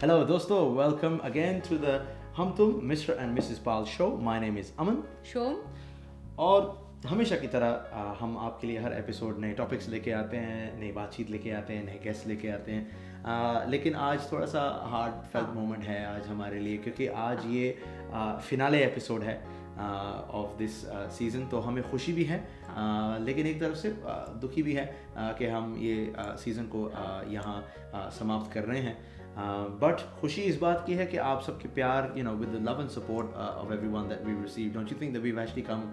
Hello, dosto. Welcome again to the Hum Tum Mr. and Mrs. Pal show. My name is Aman. Shome और हमेशा की तरह हम आपके लिए हर एपिसोड नए टॉपिक्स लेके आते हैं, नई बातचीत लेके आते हैं, नए गेस्ट लेके आते हैं। लेकिन आज थोड़ा सा हार्ड फेल्ट मोमेंट है आज हमारे लिए, क्योंकि आज ये फिनाले एपिसोड है ऑफ दिस सीज़न। तो हमें खुशी भी है, लेकिन एक तरफ से दुखी भी है कि हम ये सीज़न को यहाँ समाप्त कर रहे हैं। बट खुशी इस बात की है कि आप सबके प्यार, you know, with the love and support of everyone that we received, don't you think that we've actually come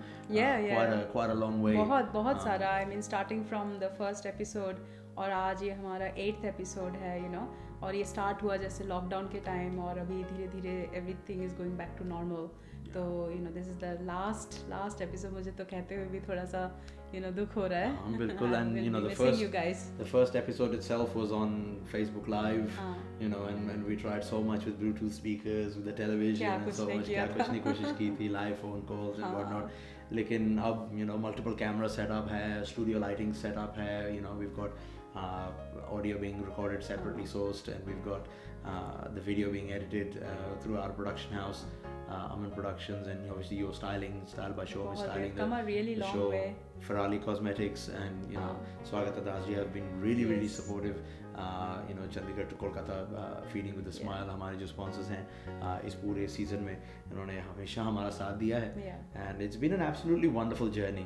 quite a long way? बहुत सारा, I mean starting from the first episode और आज ये हमारा 8th एपिसोड है, और ये start हुआ जैसे लॉकडाउन के टाइम, और अभी धीरे धीरे everything is going back to normal. तो this is the last episode. मुझे तो कहते हुए भी थोड़ा सा दुख हो रहा है। बिल्कुल। And the first episode itself was on Facebook Live, and we tried so much with Bluetooth speakers, with the television, and so much क्या कुछ नहीं कोशिश की थी, live phone calls and whatnot. लेकिन अब multiple camera setup है, studio lighting setup है, we've got audio being recorded separately sourced, and we've got the video being edited through our production house, Aman Productions, and obviously your Style by Show is styling the show. Ferrari Cosmetics and Swagata Das ji have been really supportive. Chandigarh to Kolkata, Feeding with a Smile, हमारे जो sponsors हैं इस पूरे season में, उन्होंने हमेशा हमारा साथ दिया है, and it's been an absolutely wonderful journey.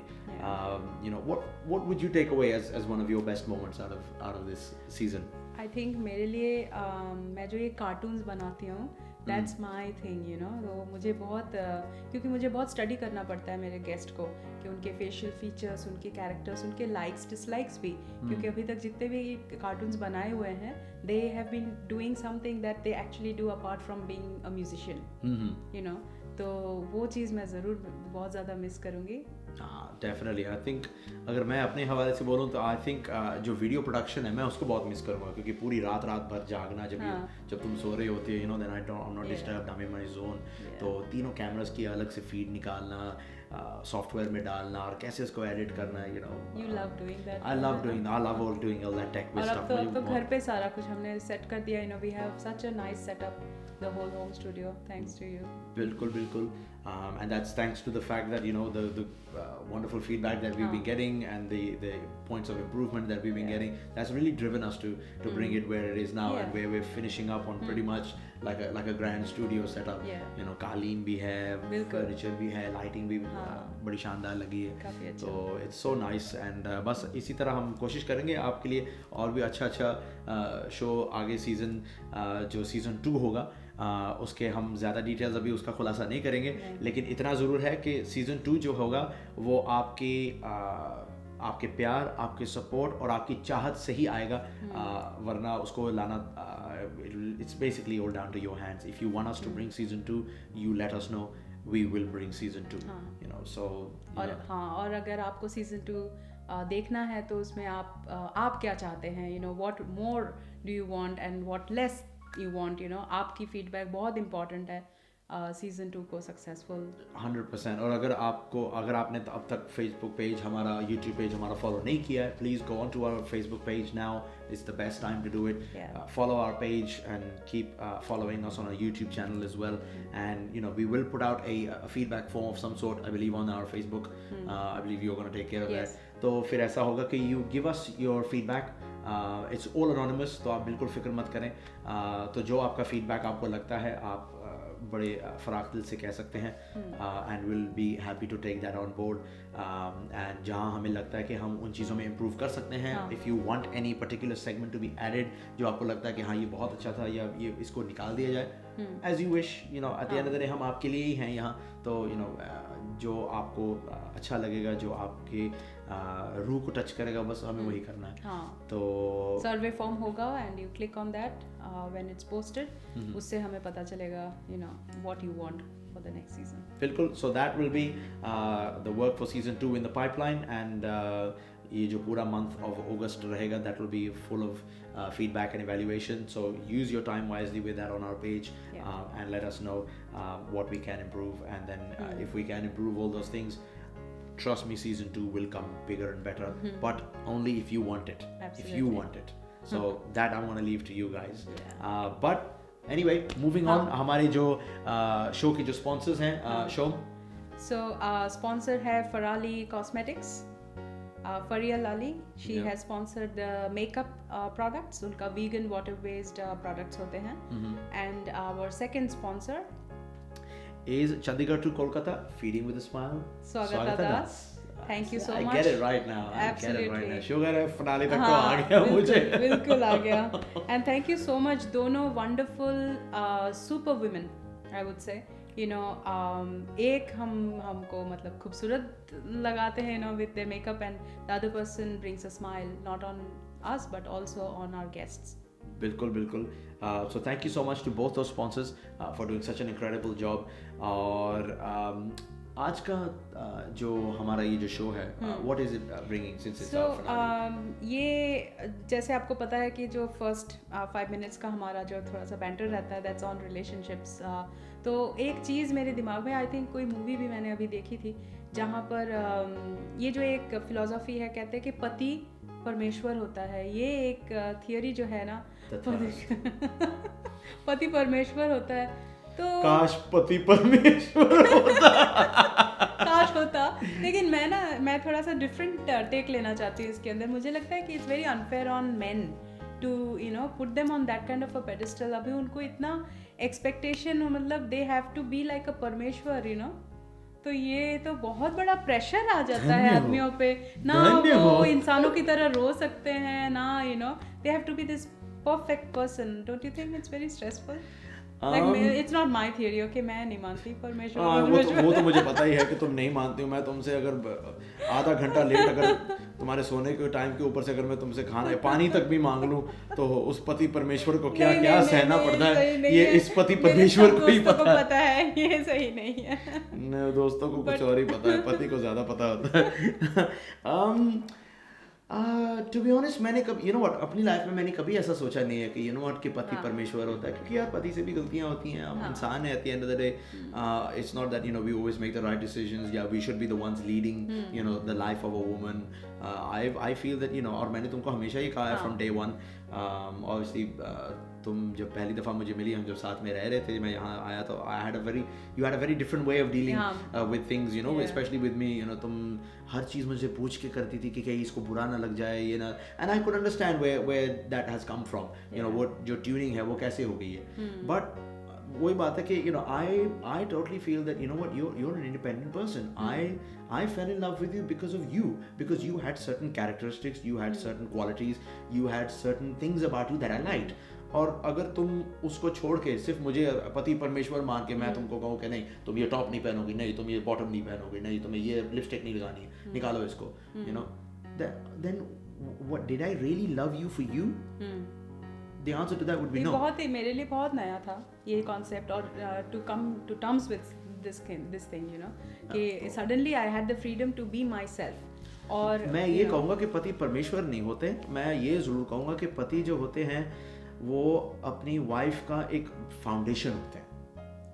What would you take away as one of your best moments out of this season? I think मेरे लिए मैं जो ये कार्टून्स बनाती हूँ, दैट्स माई थिंग, तो मुझे बहुत क्योंकि मुझे बहुत स्टडी करना पड़ता है मेरे गेस्ट को, कि उनके फेशियल फीचर्स, उनके कैरेक्टर्स, उनके लाइक्स डिसलाइक्स भी, क्योंकि अभी तक जितने भी कार्टून्स बनाए हुए हैं, they have been doing something that they actually do apart from being a musician, तो वो चीज़ मैं ज़रूर बहुत ज़्यादा मिस करूँगी। डेफिनेटली। आई थिंक अगर मैं अपने हवाले से बोलूँ तो आई थिंक जो वीडियो प्रोडक्शन है, मैं उसको बहुत मिस करूँगा, क्योंकि पूरी रात भर जागना, जब तुम सो रहे होते हो, then I am not disturbed, I am in my zone. तो तीनों कैमरास की अलग से फीड निकालना, सॉफ्टवेयर में डालना, और कैसे उसको एडिट करना, You love doing that. I love doing all that tech और stuff. अब तो घर पे सारा कुछ हमने सेट कर दिया, we have such a nice setup, the whole home studio, thanks to you. बिल्कुल। And that's thanks to the fact that the wonderful feedback that we've been getting, and the points of improvement that we've been getting, that's really driven us to bring it where it is now, and where we're finishing up on pretty much like a grand studio setup. कालीन भी है, furniture भी है, lighting भी बड़ी शानदार लगी है, तो it's so nice। and बस इसी तरह हम कोशिश करेंगे आपके लिए और भी अच्छा शो आगे सीज़न जो सीज़न 2 होगा, उसके हम ज़्यादा डिटेल्स अभी उसका खुलासा नहीं करेंगे, लेकिन इतना ज़रूर है कि सीज़न 2 जो होगा वो आपके प्यार, आपके सपोर्ट और आपकी चाहत से ही आएगा, वरना उसको लाना it's basically all down to your hands. If you want us to bring season 2, you let us know, we will bring season 2. और अगर आपको सीजन 2 देखना है तो उसमें आप क्या चाहते हैं, what more do you want and what less you want, आपकी फीडबैक बहुत इंपॉर्टेंट है सीजन 2 को सक्सेसफुल। 100%। और अगर आपने अब तक फेसबुक पेज हमारा, यूट्यूब पेज हमारा फॉलो नहीं किया है, please go on to our Facebook page now, it's the best time to do it. Follow our page and keep following us on our YouTube channel as well, and we will put out a feedback form of some sort, I believe, on our Facebook. I believe you're going to take care of that. तो फिर ऐसा होगा कि you give us your feedback, it's all anonymous, तो आप बिल्कुल फिक्र मत करें। तो जो आपका फीडबैक आपको लगता है, आप बड़े फराख दिल से कह सकते हैं, and will be happy to take that on board. And जहाँ हमें लगता है कि हम उन चीज़ों में इम्प्रूव कर सकते हैं, if you want any particular segment to be added, जो आपको लगता है कि हाँ ये बहुत अच्छा था, या ये इसको निकाल दिया जाए, as you wish, at the end of the day हम आपके लिए ही हैं यहाँ। तो जो आपको अच्छा लगेगा, जो आपके रूह को टच करेगा, बस हमें वही करना है। तो सर्वे फॉर्म होगा, and you click on that when it's posted, उससे हमें पता चलेगा what you want for the next season. बिल्कुल। So that will be the work for season 2 in the pipeline, and ये जो पूरा month of August रहेगा, that will be full of feedback and evaluation. So use your time wisely with that on our page, and let us know what we can improve, and then if we can improve all those things, trust me, season 2 will come bigger and better, but only if you want it. Absolutely. If you want it. So that I'm going to leave to you guys. But Anyway, moving on, हमारे जो show के जो sponsors हैं show So sponsor है Farali Cosmetics. Farial Ali, she has sponsored the makeup products. उनका vegan water based products होते हैं. And our second sponsor is Chandigarh to Kolkata, feeding with a smile. Swagata Das. Thank you so much. I get it right now. Absolutely. I get it right now. Sugar है finale तक तो आ गया मुझे. बिल्कुल आ गया. And thank you so much दोनों wonderful super women, I would say. You know, एक हमको मतलब खूबसूरत लगाते हैं, you know, with their makeup, and the other person brings a smile not on us but also on our guests. बिल्कुल. So thank you so much to both those sponsors for doing such an incredible job. और आज का जो हमारा ये जो show है, what is it bringing since it's our finale? ये जैसे आपको पता है कि जो फर्स्ट 5 minutes का हमारा जो थोड़ा सा बैंटर रहता है, that's on relationships. तो एक चीज़ मेरे दिमाग में, आई थिंक कोई मूवी भी मैंने अभी देखी थी जहाँ पर ये जो एक फिलॉसफी है, कहते हैं कि पति परमेश्वर होता है. ये एक थियोरी जो है ना, पति परमेश्वर होता है. तो काश पति परमेश्वर होता. काश होता. लेकिन मैं थोड़ा सा डिफरेंट टेक लेना चाहती हूँ इसके अंदर. मुझे लगता है कि it's very unfair on men to you know put them on that kind of a pedestal. अभी उनको इतना एक्सपेक्टेशन, मतलब they have to be like a परमेश्वर, यू नो. तो ये तो बहुत बड़ा प्रेशर आ जाता है आदमियों पे ना. वो इंसानों की तरह रो सकते हैं ना, you know. They have to be this perfect person. Don't you think it's very stressful? It's not my theory, okay? मैं नहीं मानती परमेश्वर. वो तो मुझे पता ही है कि तुम नहीं मानती हो. मैं तुमसे अगर आधा घंटा लेट अगर तुम्हारे सोने के टाइम के ऊपर से अगर मैं तुमसे खाना पानी तक भी मांग लूं तो उस पति परमेश्वर को क्या सहना पड़ता है, ये इस पति परमेश्वर को ही पता है. ये सही नहीं है. दोस्तों को कुछ और ही पता है, पति को ज्यादा पता होता है. To be honest, मैंने कभी you know what, अपनी लाइफ में मैंने कभी ऐसा सोचा नहीं है कि you know what, कि पति परमेश्वर होता है, क्योंकि यार पति से भी गलतियाँ होती हैं. हम इंसान हैं at the end of the day. It's not that you know we always make the right decisions. Yeah, we should be the ones leading you know the life of a woman. I feel that you know, और मैंने तुमको हमेशा ही कहा है from day one. Obviously तुम जब पहली दफ़ा मुझे मिली, हम जब साथ में रह रहे थे, मैं यहाँ आया तो you had a very different way of dealing with things, you know, especially with me, you know. तुम हर चीज़ मुझे पूछ के करती थी कि कहीं इसको बुरा ना लग जाए, ये ना. and I could understand where that has come from, you know, what जो tuning है वो कैसे हो गई है. But वही बात है कि you know I totally feel that you know what, you're an independent person. I fell in love with you because of you, because you had certain characteristics, you had certain qualities, you had certain things about you that I liked. और अगर तुम उसको छोड़ के सिर्फ मुझे पति परमेश्वर मान के मैं तुमको कहूँ कि नहीं तुम ये टॉप नहीं पहनोगी, नहीं तुम ये बॉटम नहीं पहनोगी, नहीं तुम्हें ये लिपस्टिक नहीं लगानी है, निकालो इसको, you know, then what, did I really love you for you? The answer to that would be no. बहुत ही मेरे लिए बहुत नया था ये कॉन्सेप्ट. और to come to terms with this thing, you know, कि suddenly I had the freedom to be myself. और मैं ये कहूँगा कि पति परमेश्वर नहीं होते. मैं ये ज़रूर कहूँगा कि पति जो होते हैं वो अपनी वाइफ का एक फाउंडेशन होते हैं.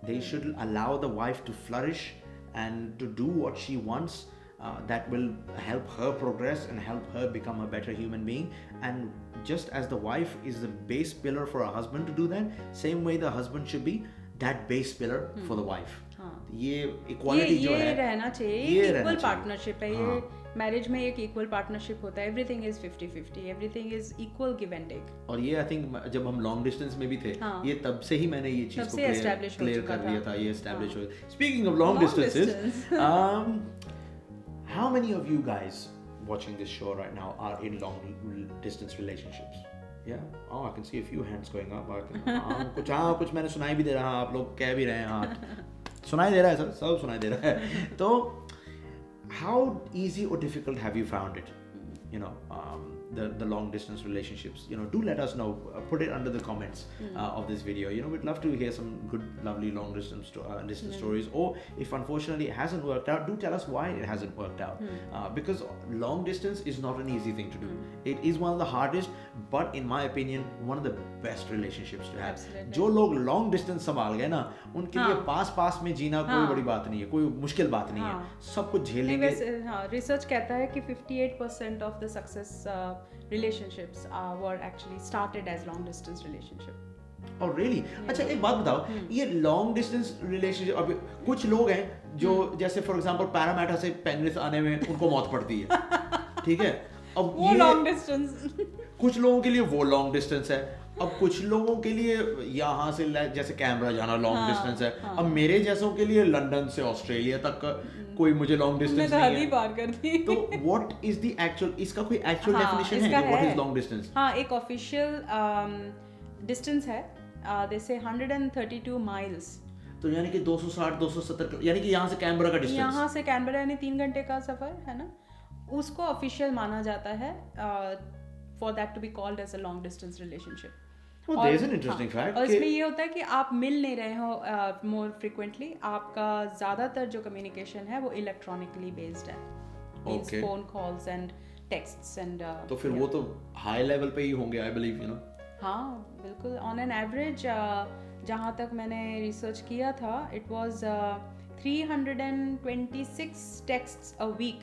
They should allow the wife to flourish and to do what she wants. That will help her progress and help her become a better human being. And just as the wife is the base pillar for a husband to do that, same way the husband should be that base pillar for the wife. ये equality जो है रहना चाहिए. Equal partnership है ये. Marriage में एक equal partnership होता है. Everything is 50-50, everything is equal give and take. और ये आई थिंक जब हम लॉन्ग डिस्टेंस में भी थे, ये तब से ही मैंने ये चीज को क्लियर कर दिया था. ये एस्टैब्लिश हो. Speaking of long distances, how many of you guys watching this show right now are in long distance relationships? Yeah, oh I can see a few hands going up. कुछ मैंने सुनाई भी दे रहा है, आप लोग कह भी रहे हैं. हाँ सुनाई दे रहा है सर, सब सुनाई दे रहा है. तो how easy or difficult have you found it, you know, the long distance relationships? You know, do let us know, put it under the comments of this video. You know, we'd love to hear some good lovely long distance stories. Or if unfortunately it hasn't worked out, do tell us why it hasn't worked out. Because long distance is not an easy thing to do. It is one of the hardest, but in my opinion one of the best relationships to have. जो लोग long distance संभाल गए ना, उनके लिए पास में जीना कोई बड़ी बात नहीं है, कोई मुश्किल बात नहीं है. सब कुछ झेलेंगे. रिसर्च कहता है कि 58% of the success relationships were actually started as long distance relationship. और रियली अच्छा एक बात बताओ, ये लॉन्ग डिस्टेंस रिलेशनशिप, अभी कुछ लोग हैं जो जैसे फॉर एग्जांपल पैरामेटा से पेंग्रिस आने में उनको मौत पड़ती है, ठीक है, अब वो लॉन्ग डिस्टेंस कुछ लोगों के लिए वो लॉन्ग डिस्टेंस है, अब कुछ लोगों के लिए यहाँ से जैसे कैमरा जाना लॉन्ग डिस्टेंस है, अब मेरे जैसों के लिए लंदन से ऑस्ट्रेलिया तक का कोई मुझे लॉन्ग डिस्टेंस नहीं है, पार कर दी। तो व्हाट इज द एक्चुअल, इसका कोई एक्चुअल डेफिनेशन है व्हाट इज लॉन्ग डिस्टेंस? हाँ, एक ऑफिशियल डिस्टेंस है, दे से 132 माइल्स, तो यानी कि 260 270, यानी कि यहाँ से कैनबरा का डिस्टेंस, यहाँ से कैनबरा यानी 3 घंटे का सफर है ना, उसको ऑफिशियल माना जाता है for that to be called as a long distance relationship. Well, there's an interesting fact और इसमें ये होता है कि आप मिल नहीं रहे हो मोर फ्रिक्वेंटली, आपका ज़्यादातर जो कम्युनिकेशन है वो इलेक्ट्रॉनिकली बेस्ड है, means phone calls and texts and तो फिर वो तो हाई लेवल पे ही होंगे आई बिलीव, यू नो। हाँ बिल्कुल, ऑन एन एवरेज जहाँ तक मैंने रिसर्च किया था, it was 326 texts a week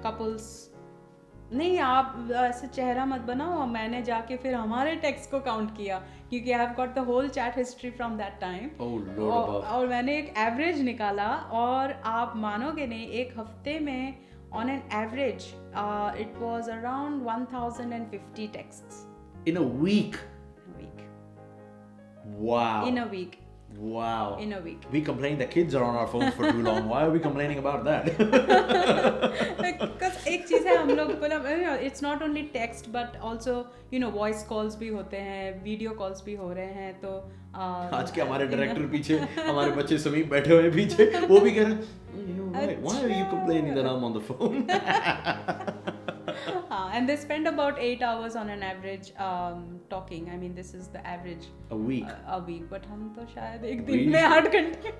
couples. नहीं, आप ऐसे चेहरा मत बनाओ, मैंने जाके फिर हमारे टेक्स्ट को काउंट किया क्योंकि I have got the whole chat history from that time, और मैंने एक एवरेज निकाला, और आप मानोगे नहीं, एक हफ्ते में on an average it was around 1050 texts in a week. Wow. In a week. Wow. In a week. We complain that kids are on our phones for too long. Why are we complaining about that? Because एक चीज़ है, हम लोग मतलब it's not only text but also you know voice calls भी होते हैं, video calls भी हो रहे हैं, तो आज के हमारे डायरेक्टर पीछे, हमारे बच्चे समीप बैठे हुए पीछे, वो भी कह रहे हैं why are you complaining that I'm on the phone? And they spend about 8 hours on an average talking. I mean, this is the average. A week. A week. But हम तो शायद एक दिन में 8 घंटे।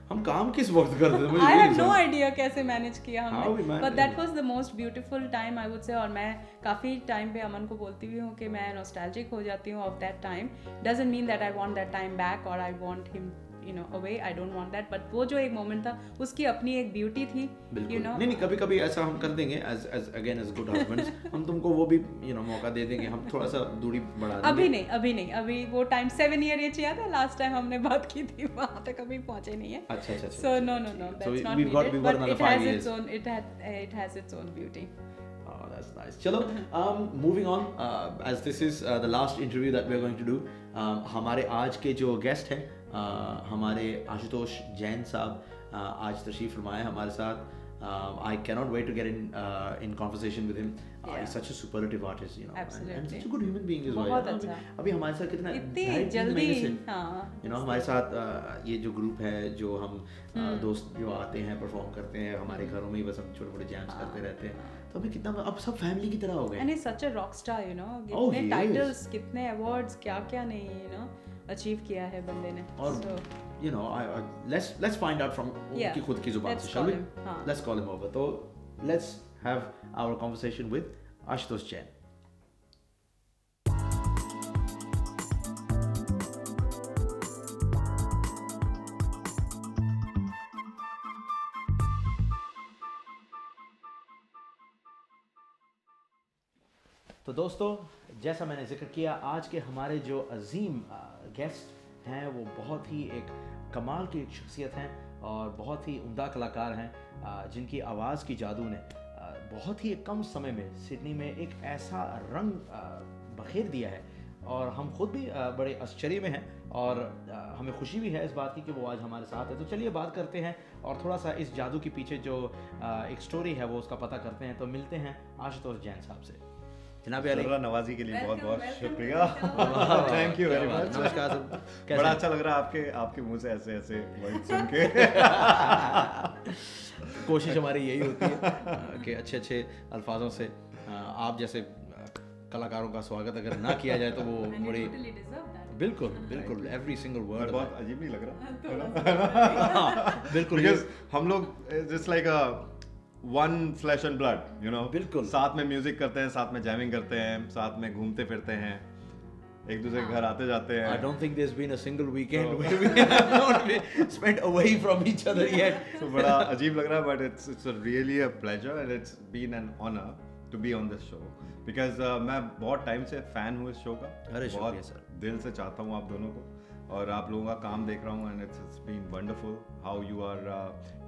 हम काम किस वक्त करते थे? I have no idea कैसे manage किया हमने। But that was the most beautiful time I would say, और मैं काफ़ी टाइम पे अमन को बोलती भी हूँ कि मैं nostalgic हो जाती हूँ of that time. Doesn't mean that I want that time back or I want him you know away, I don't want that, but वो जो एक मोमेंट था उसकी अपनी एक ब्यूटी थी, you know। नहीं कभी-कभी ऐसा हम कर देंगे as good husbands, हम तुमको वो भी you know मौका दे देंगे, हम थोड़ा सा दूरी बढ़ा देंगे। अभी नहीं, अभी वो टाइम 7 ईयर ये याद है लास्ट टाइम हमने बात की थी, वहाँ तक अभी पहुँचे नहीं है। अच्छा so no that's not needed, but it has its own beauty. Oh, that's nice. चलो, moving on, as this is the last interview that we are going to do, हमारे आज के जो गेस्ट हैं हमारे आशुतोष जैन साहब आज तशरीफ फरमाए हमारे साथ। I cannot wait to get in conversation with him. He's such a superlative artist, you know, and such a good human being as well. बहुत अच्छा। अभी हमारे साथ कितना जल्दी, you know, हमारे साथ ये जो ग्रुप है, जो हम दोस्त जो आते हैं परफॉर्म करते हैं हमारे घरों में ही, बस हम छोटे मोटे जैम्स करते रहते हैं, तो हमें कितना अब सब फैमिली की तरह हो गए। And he's such a rock star, you know, कितने टाइटल्स, कितने अवार्ड्स, क्या नहीं, you know, अचीव किया है बंदे ने। और you know, let's find out from उनकी खुद की जुबान से, shall we? Let's call him over. तो let's have our conversation with Ashutosh Jain. तो दोस्तों, जैसा मैंने जिक्र किया, आज के हमारे जो अजीम गेस्ट हैं वो बहुत ही एक कमाल की एक शख्सियत हैं और बहुत ही उम्दा कलाकार हैं, जिनकी आवाज़ की जादू ने बहुत ही कम समय में सिडनी में एक ऐसा रंग बखेर दिया है, और हम खुद भी बड़े आश्चर्य में हैं, और हमें खुशी भी है इस बात की कि वो आज हमारे साथ है। तो चलिए बात करते हैं और थोड़ा सा इस जादू के पीछे जो एक स्टोरी है वो उसका पता करते हैं। तो मिलते हैं आशुतोष जैन साहब से। जनाब नवाजी के लिए बहुत बहुत शुक्रिया, थैंक यू वेरी मच। नमस्कार सर, बड़ा अच्छा लग रहा है आपके मुंह से ऐसे वर्ड सुन के। कोशिश हमारी यही होती है कि अच्छे अल्फाजों से आप जैसे कलाकारों का स्वागत अगर ना किया जाए तो वो बड़ी बिल्कुल एवरी सिंगल वर्ड। बहुत अजीब नहीं लग रहा? बिल्कुल, बिकॉज़ हम लोग just like one flash and blood, you know. बिल्कुल, साथ में म्यूजिक करते हैं, साथ में जैमिंग करते हैं, साथ में घूमते फिरते हैं, एक दूसरे के घर आते जाते हैं। I don't think there's been a single weekend where we have not spent away from each other yet. So बड़ा अजीब लग रहा है, but it's really a pleasure and it's been an honor to be on this show because मैं बहुत time से fan हूँ इस शो का। अरे शुक्रिया सर। दिल से चाहता हूँ आप दोनों को, और आप लोगों का काम देख रहा हूँ, and it's been wonderful how you are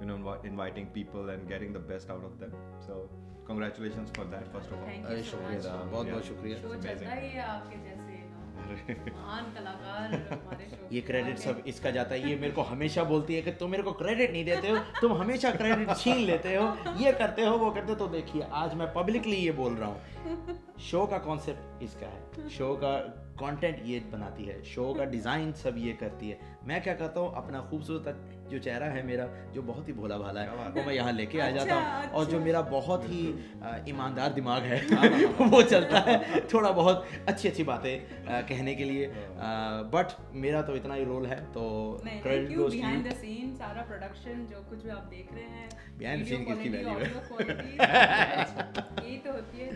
you know inviting people and getting the best out of them, so congratulations for that first of all. अरे शुक्रिया, बहुत बहुत शुक्रिया। शो चलता ही है आपके जैसे महान कलाकार हमारे शो। ये क्रेडिट सब इसका जाता है, ये मेरे को हमेशा बोलती है कि तुम मेरे को क्रेडिट नहीं देते हो, तुम हमेशा क्रेडिट छीन लेते हो, ये करते हो वो करते हो। तो देखिए आज मैं पब्लिकली ये बोल रहा हूँ, शो का कॉन्सेप्ट इसका है, शो का कंटेंट ये बनाती है, शो का डिज़ाइन सब ये करती है। मैं क्या करता हूँ, अपना खूबसूरत जो चेहरा है मेरा, जो बहुत ही भोला भाला है, वो मैं यहाँ लेके आ जाता हूँ, और जो मेरा बहुत ही ईमानदार दिमाग है वो चलता है थोड़ा बहुत अच्छी अच्छी बातें कहने के लिए, बट मेरा तो इतना ही रोल है। तो credit goes to behind the scene, सारा प्रोडक्शन जो कुछ भी आप देख रहे हैं, बिहाइंड द सीन किसकी वैल्यू है, यही तो होती है।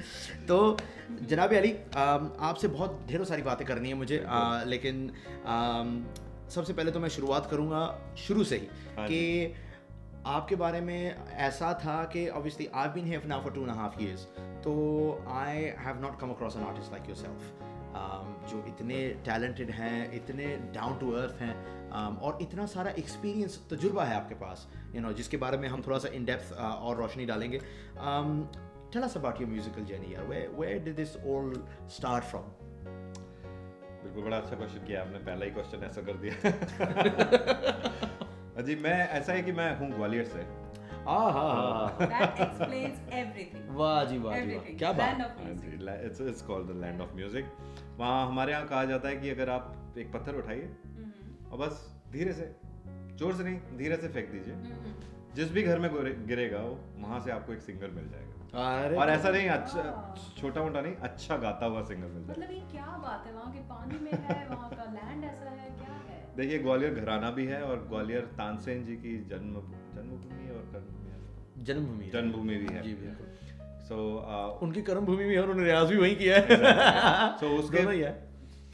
तो जनाब अली, आपसे बहुत ढेरों सारी बातें करनी है मुझे, लेकिन सबसे पहले तो मैं शुरुआत करूँगा शुरू से ही कि आपके बारे में ऐसा था कि obviously I been here now for 2.5 years, तो I have not come across an artist like yourself, जो इतने टैलेंटेड हैं, इतने डाउन टू अर्थ हैं, और इतना सारा एक्सपीरियंस तजुर्बा है आपके पास, यू नो, जिसके बारे में हम थोड़ा सा इन डेप्थ और रोशनी डालेंगे। Tell us about your musical journey, यार। Where did this all start from? बिल्कुल, बड़ा अच्छा क्वेश्चन किया आपने, पहला ही क्वेश्चन ऐसा कर दिया। जी, मैं ऐसा है कि मैं हूँ ग्वालियर से। That explains everything. वाह जी वाह जी वाह, क्या बात। It's called the land of music. वहाँ हमारे यहाँ कहा जाता है कि अगर आप एक पत्थर उठाइए और बस धीरे से, जोर से नहीं, धीरे से फेंक दीजिए, जिस भी घर में गिरेगा वो, वहाँ से आपको एक सिंगर मिल जाएगा। और ऐसा नहीं, अच्छा छोटा मोटा नहीं, अच्छा गाता हुआ सिंगर मिल जाएगा। मतलब ये क्या बात है, वहाँ के पानी में है, वहाँ का लैंड ऐसा है, क्या है? देखिए, ग्वालियर घराना भी है, और ग्वालियर तानसेन जी की जन्मभूमि और जन्मभूमि भी है जी, बिल्कुल। सो उनकी कर्मभूमि भी है, उन्होंने रियाज भी वहीं किया है। सो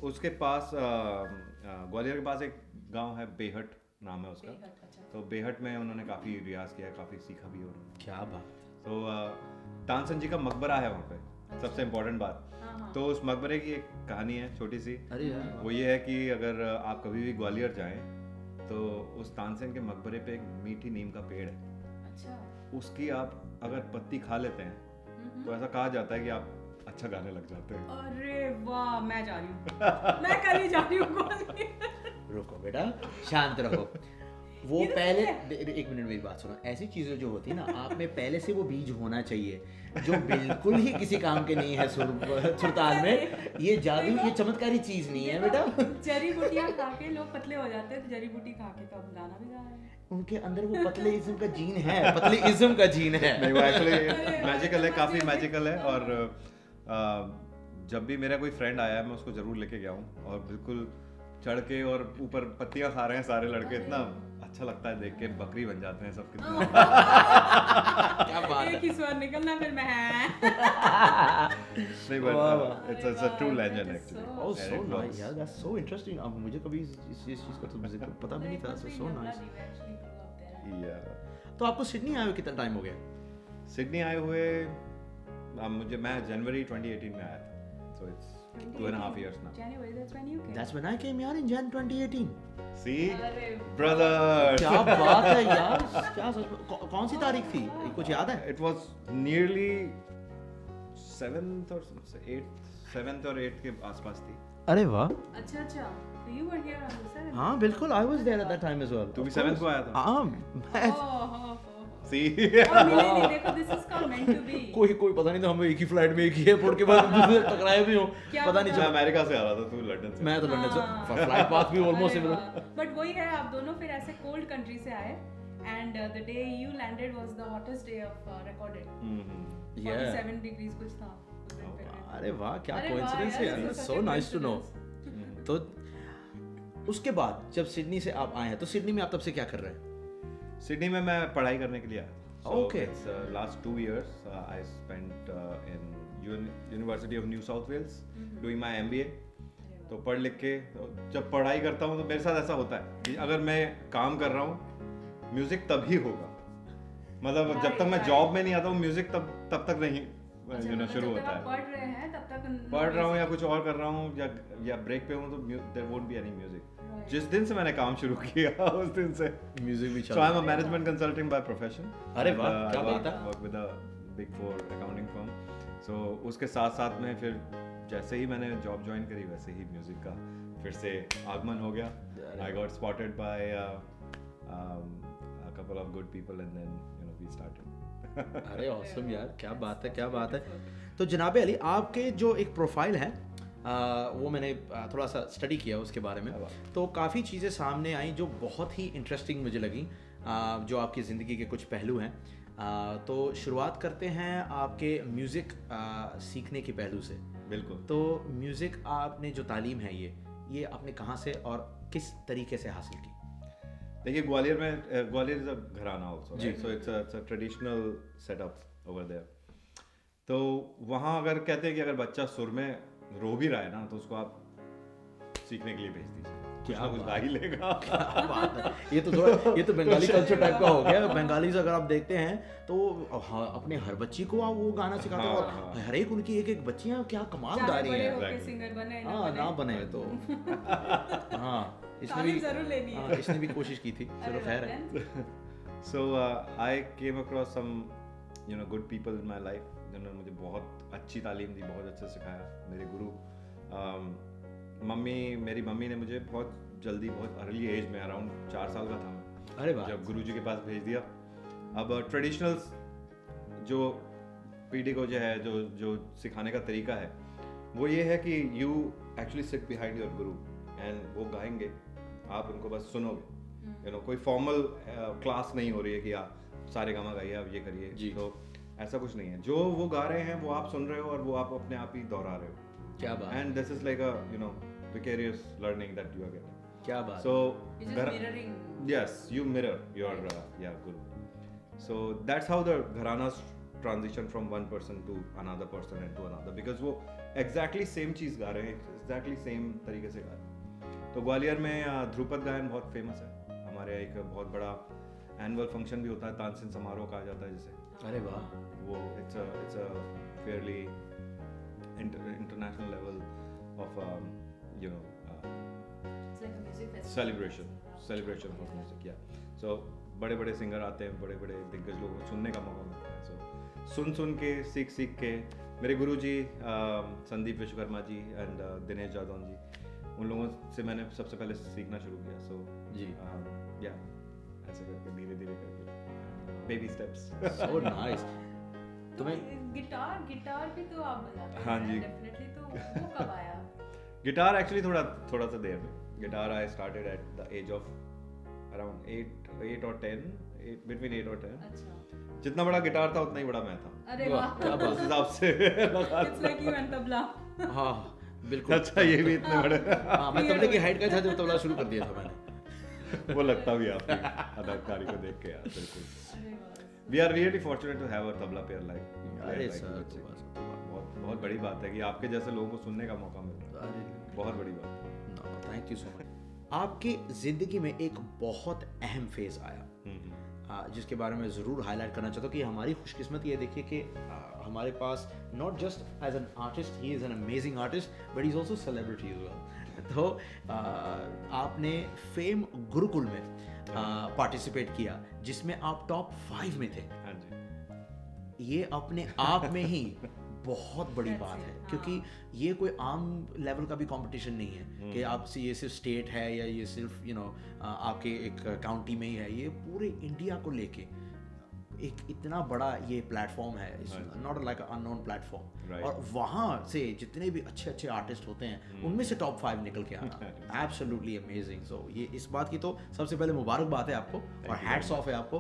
उसके पास ग्वालियर के पास एक गांव है, बेहट नाम है उसका। तो बेहट में उन्होंने काफ़ी रियाज किया, काफ़ी सीखा भी उन्होंने। क्या बात। तो तानसेन जी का मकबरा है वहाँ पे, सबसे इम्पोर्टेंट बात। तो उस मकबरे की एक कहानी है छोटी सी। वो ये है कि अगर आप कभी भी ग्वालियर जाएं तो उस तानसेन के मकबरे पे एक मीठी नीम का पेड़ है। अच्छा। उसकी आप अगर पत्ती खा लेते हैं तो ऐसा कहा जाता है कि आप अच्छा गाने लग जाते हैं। अरे वाह, मैं जा रही हूँ, मैं कल ही जा रही हूँ ग्वालियर। रुको बेटा, शांत रहो। वो पहले एक मिनट मेरी बात सुनो, ऐसी चीजें जो होती है ना, आप में पहले से वो बीज होना चाहिए जो बिल्कुल ही किसी काम के नहीं है सुरताल में। ये जादू, ये चमत्कारी चीज नहीं है बेटा। जड़ी बूटियां खा के लोग पतले हो जाते हैं, तो जड़ी बूटी खा के तो अब गाना भी गा रहे हैं। उनके अंदर वो पतलेइज्म का जीन है, पतलेइज्म का जीन है। नहीं, वो एक्चुअली मैजिकल है, काफी मैजिकल है। और जब भी मेरा कोई फ्रेंड आया, मैं उसको जरूर लेके गया हूँ, और बिल्कुल चढ़ के और ऊपर पत्तियां खा रहे हैं सारे लड़के, इतना अच्छा लगता है देख के, बकरी बन जाते हैं सब कितने। क्या बात है। एक ही स्वर निकलना, फिर मैं नहीं, but it's a true legend actually. Oh so nice यार, दैट्स सो इंटरेस्टिंग। अब मुझे कभी इस चीज का तो मुझे पता भी नहीं था। So nice. या तो आपको सिडनी आए हुए कितना टाइम हो गया? सिडनी आए हुए मैं जनवरी 2018 में आया था, so it's 2.5 years now. January, that's when you came. That's when I came here in Jan 2018. See, brother. क्या बात है यार, क्या कौन सी तारीख थी, कुछ याद है? It was nearly 7th or 8th के आसपास थी। अरे वाह। अच्छा, so you were here on the 7th? हाँ बिल्कुल, I was there at that time as well. तू भी 7th को आया था? हाँ मैं See, नहीं, देखो, this is called meant to be. कोई पता नहीं था, हम एक ही फ्लाइट में, एक ही एयरपोर्ट के बाद दूसरे टकराए भी हो, पता नहीं मैं चला। अमेरिका से आ रहा था, तू लंदन से। मैं तो लंदन से, फ्लाइट पाथ भी ऑलमोस्ट सिमिलर। बट वही है, आप दोनों फिर ऐसे कोल्ड कंट्री से आए, and the day you landed was the hottest day of recorded. 47 degrees कुछ था उस दिन पे। अरे वाह, क्या कोइंसिडेंस है यार, सो नाइस टू नो। तो उसके बाद जब सिडनी से आप आए हैं, तो सिडनी में आप तब से क्या कर रहे हैं? सिडनी में मैं पढ़ाई करने के लिए आया। Okay. It's last 2 years I spent in University of New South Wales doing my MBA. तो पढ़ लिख के जब पढ़ाई करता हूँ तो मेरे साथ ऐसा होता है कि अगर मैं काम कर रहा हूँ, म्यूजिक तभी होगा। मतलब जब तक मैं जॉब में नहीं आता हूँ, म्यूजिक तब तक नहीं शुरू होता है। पढ़ रहे हैं तब तक पढ़ रहा हूँ या कुछ और कर रहा हूँ या ब्रेक पे हूँ तो there won't be any music. जिस दिन से मैंने काम शुरू किया उस दिन से म्यूजिक भी चल सो रहा I am a management consultant by profession. अरे वाह, क्या बात है। Work with a big 4 accounting firm. So उसके साथ साथ में फिर जैसे ही मैंने जॉब ज्वाइन करी वैसे ही म्यूजिक का फिर से आगमन हो गया। I got spotted by a couple of good people and then we started। अरे ऑसम यार, क्या बात है, क्या बात है। तो जनाब अली, आपके जो एक प्रोफाइल है वो मैंने थोड़ा सा स्टडी किया उसके बारे में, तो काफ़ी चीज़ें सामने आई जो बहुत ही इंटरेस्टिंग मुझे लगी, जो आपकी ज़िंदगी के कुछ पहलू हैं। तो शुरुआत करते हैं आपके म्यूज़िक सीखने के पहलू से। बिल्कुल। तो म्यूज़िक आपने जो तालीम है ये आपने कहाँ से और किस तरीके से हासिल की? देखिए Gwalior is a gharana also, so it's a traditional setup over there. तो वहाँ अगर कहते हैं कि अगर बच्चा सुर में रो भी रहा है ना तो उसको आप सीखने के लिए भेज दीजिए, क्या कुछ गा ही लेगा। क्या बात है। ये तो बंगाली कल्चर टाइप का हो गया। बंगालीज अगर आप देखते हैं तो अपने हर बच्ची को आप वो गाना सिखाते हैं और हर एक उनकी एक बच्चियां क्या कमाल गा रही हैं। सिंगर बने ना बने तो हाँ, इसने भी कोशिश की थी, चलो खैर है। So I came across some good people in my life जिन्होंने मुझे बहुत अच्छी तालीम दी, बहुत अच्छे सिखाया। मेरे गुरु मेरी मम्मी ने मुझे बहुत जल्दी, बहुत अर्ली एज में, अराउंड 4 साल का था मैं, अरे वाह, जब गुरुजी के पास भेज दिया। अब ट्रेडिशनल्स जो पीढ़ी को जो है जो सिखाने का तरीका है वो ये है कि you actually sit behind your Guru and वो गाएंगे, आप उनको बस सुनोगे। कोई फॉर्मल क्लास नहीं हो रही है कि आप सारे गामा गाइए, आप ये करिए, तो ऐसा कुछ नहीं है। जो वो गा रहे हैं वो आप सुन रहे हो और वो आप अपने आप ही दोहरा रहे हो। क्या बात। And this is like a vicarious learning that you are getting। क्या बात। So mirroring। yes, you mirror your guru। So that's how the gharanas transition from one person to another person and to another, because वो exactly same चीज़ गा रहे हैं, exactly same तरीके से गा रहे हैं। तो ग्वालियर में ध्रुपद गायन बहुत फेमस है। हमारे एक बहुत बड़ा एनुअल फंक्शन भी होता है, तानसेन समारोह कहा जाता है जिसे। अरे वाह। वो it's a fairly international level of celebration of music, yeah। So बड़े बड़े सिंगर आते हैं, बड़े बड़े दिग्गज लोगों को सुनने का मौका मिलता है। So सुन के सीख के मेरे गुरुजी संदीप विश्वकर्मा जी एंड दिनेश जादौन जी, उन लोगों से मैंने सबसे पहले सीखना शुरू किया। So जी या ऐसे करके धीरे धीरे करके बेबी स्टेप्स। So nice। तुम्हें गिटार भी तो आप बजाते हैं। हाँ जी, डेफिनेटली। तो वो कब आया? गिटार एक्चुअली थोड़ा सा देर में। Guitar I started at the age of around 8 और 10, between 8 और 10। अच्छा। जितना बड़ा गिटार था उतना ही बड़ा मैं था। अरे वाह, क्या बात। उस हिसाब से it's like you and tabla. हाँ बिल्कुल। अच्छा, ये भी इतने बड़े। हाँ, मैं तबले की हाइट का था जब तबला शुरू कर दिया था मैंने। वो लगता भी आपकी अदाकारी को देख के यार, बिल्कुल। We are really fortunate to have a tabla player like अरे like सर, you। बहुत बड़ी बात है कि आपके जैसे लोगों को सुनने का मौका मिल रहा है। बहुत बड़ी बात है। Thank you so much. आपकी ज़िंदगी में एक बहुत अहम फेज़ आया जिसके बारे में ज़रूर हाईलाइट करना चाहता हूँ कि हमारी खुशकिस्मत ये देखिए कि हमारे पास not just as an artist, he is an amazing artist but he is also celebrity as well. तो आपने फेम गुरुकुल में पार्टिसिपेट किया जिसमें आप टॉप 5 में थे। हाँ जी। ये अपने आप में ही बहुत बड़ी बात है, क्योंकि ये कोई आम लेवल का भी कंपटीशन नहीं है कि आपसे ये सिर्फ स्टेट है या ये सिर्फ आपके एक काउंटी में ही है। ये पूरे इंडिया को लेके एक इतना बड़ा ये प्लेटफॉर्म है, नॉट लाइक अननोन प्लेटफॉर्म। और वहाँ से जितने भी अच्छे आर्टिस्ट होते हैं उनमें से टॉप 5 निकल के आना एब्सोल्युटली अमेजिंग। सो ये इस बात की तो सबसे पहले मुबारकबाद है आपको और हैट्स ऑफ है आपको।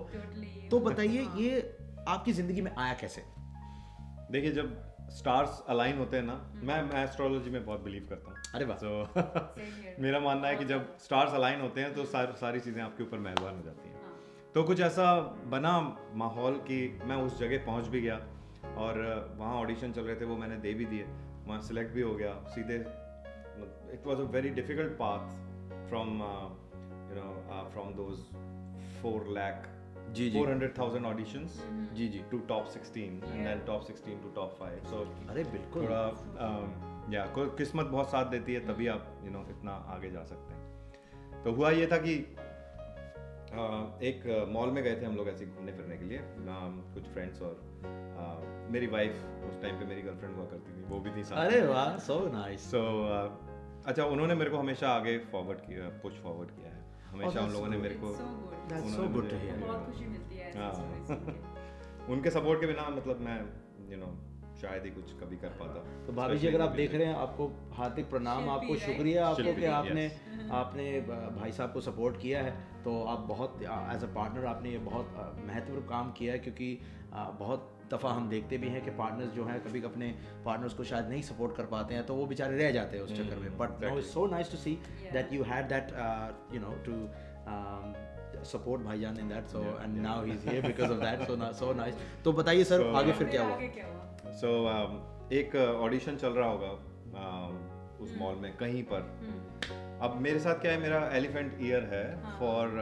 तो बताइए ये आपकी ज़िंदगी में आया कैसे? देखिए, जब स्टार्स अलाइन होते हैं ना, मैं एस्ट्रोलॉजी में बहुत बिलीव करता हूँ। अरे वाह। तो मेरा मानना है कि जब स्टार्स अलाइन होते हैं तो सारी चीज़ें आपके ऊपर मेहरबान हो जाती हैं। तो कुछ ऐसा बना माहौल कि मैं उस जगह पहुंच भी गया और वहाँ ऑडिशन चल रहे थे, वो मैंने दे भी दिए, वहाँ सिलेक्ट भी हो गया सीधे। It was a very difficult path from those 4 lakh जी 400,000 ऑडिशंस जी जी to top 16 and then top 16 to top 5. So अरे बिल्कुल थोड़ा या कोई किस्मत बहुत साथ देती है तभी आप इतना आगे जा सकते हैं. तो हुआ ये था कि एक मॉल में गए थे हम लोग ऐसे घूमने फिरने के लिए, कुछ फ्रेंड्स और मेरी वाइफ, उस टाइम पे मेरी गर्लफ्रेंड हुआ करती थी, वो भी थी साथ. अरे वाह, सो नाइस. सो अच्छा, उन्होंने मेरे को हमेशा आगे फॉरवर्ड किया, पुश फॉरवर्ड किया है हमेशा. उन लोगों ने मेरे को That's so good to hear. बहुत खुशी मिलती है ऐसी stories सुन के. उनके सपोर्ट के बिना मतलब मैं शायद ही कुछ कभी कर पाता. तो भाभी जी, अगर आप देख रहे हैं, आपको हार्दिक प्रणाम, आपको शुक्रिया आपको कि आपने भाई साहब को सपोर्ट किया है. तो आप बहुत एज अ पार्टनर आपने ये बहुत महत्वपूर्ण काम किया है, क्योंकि बहुत दफ़ा हम देखते भी हैं कि पार्टनर्स जो हैं कभी अपने पार्टनर्स को शायद नहीं सपोर्ट कर पाते हैं, तो वो बेचारे रह जाते हैं उस चक्कर में. But no, it's so nice to see that you had that to support भाईजान in that, so and now he's here because of that, so nice. तो बताइए सर, आगे फिर क्या हुआ? So एक ऑडिशन चल रहा होगा उस मॉल में कहीं पर. अब मेरे साथ क्या है, मेरा एलिफेंट ईयर है फॉर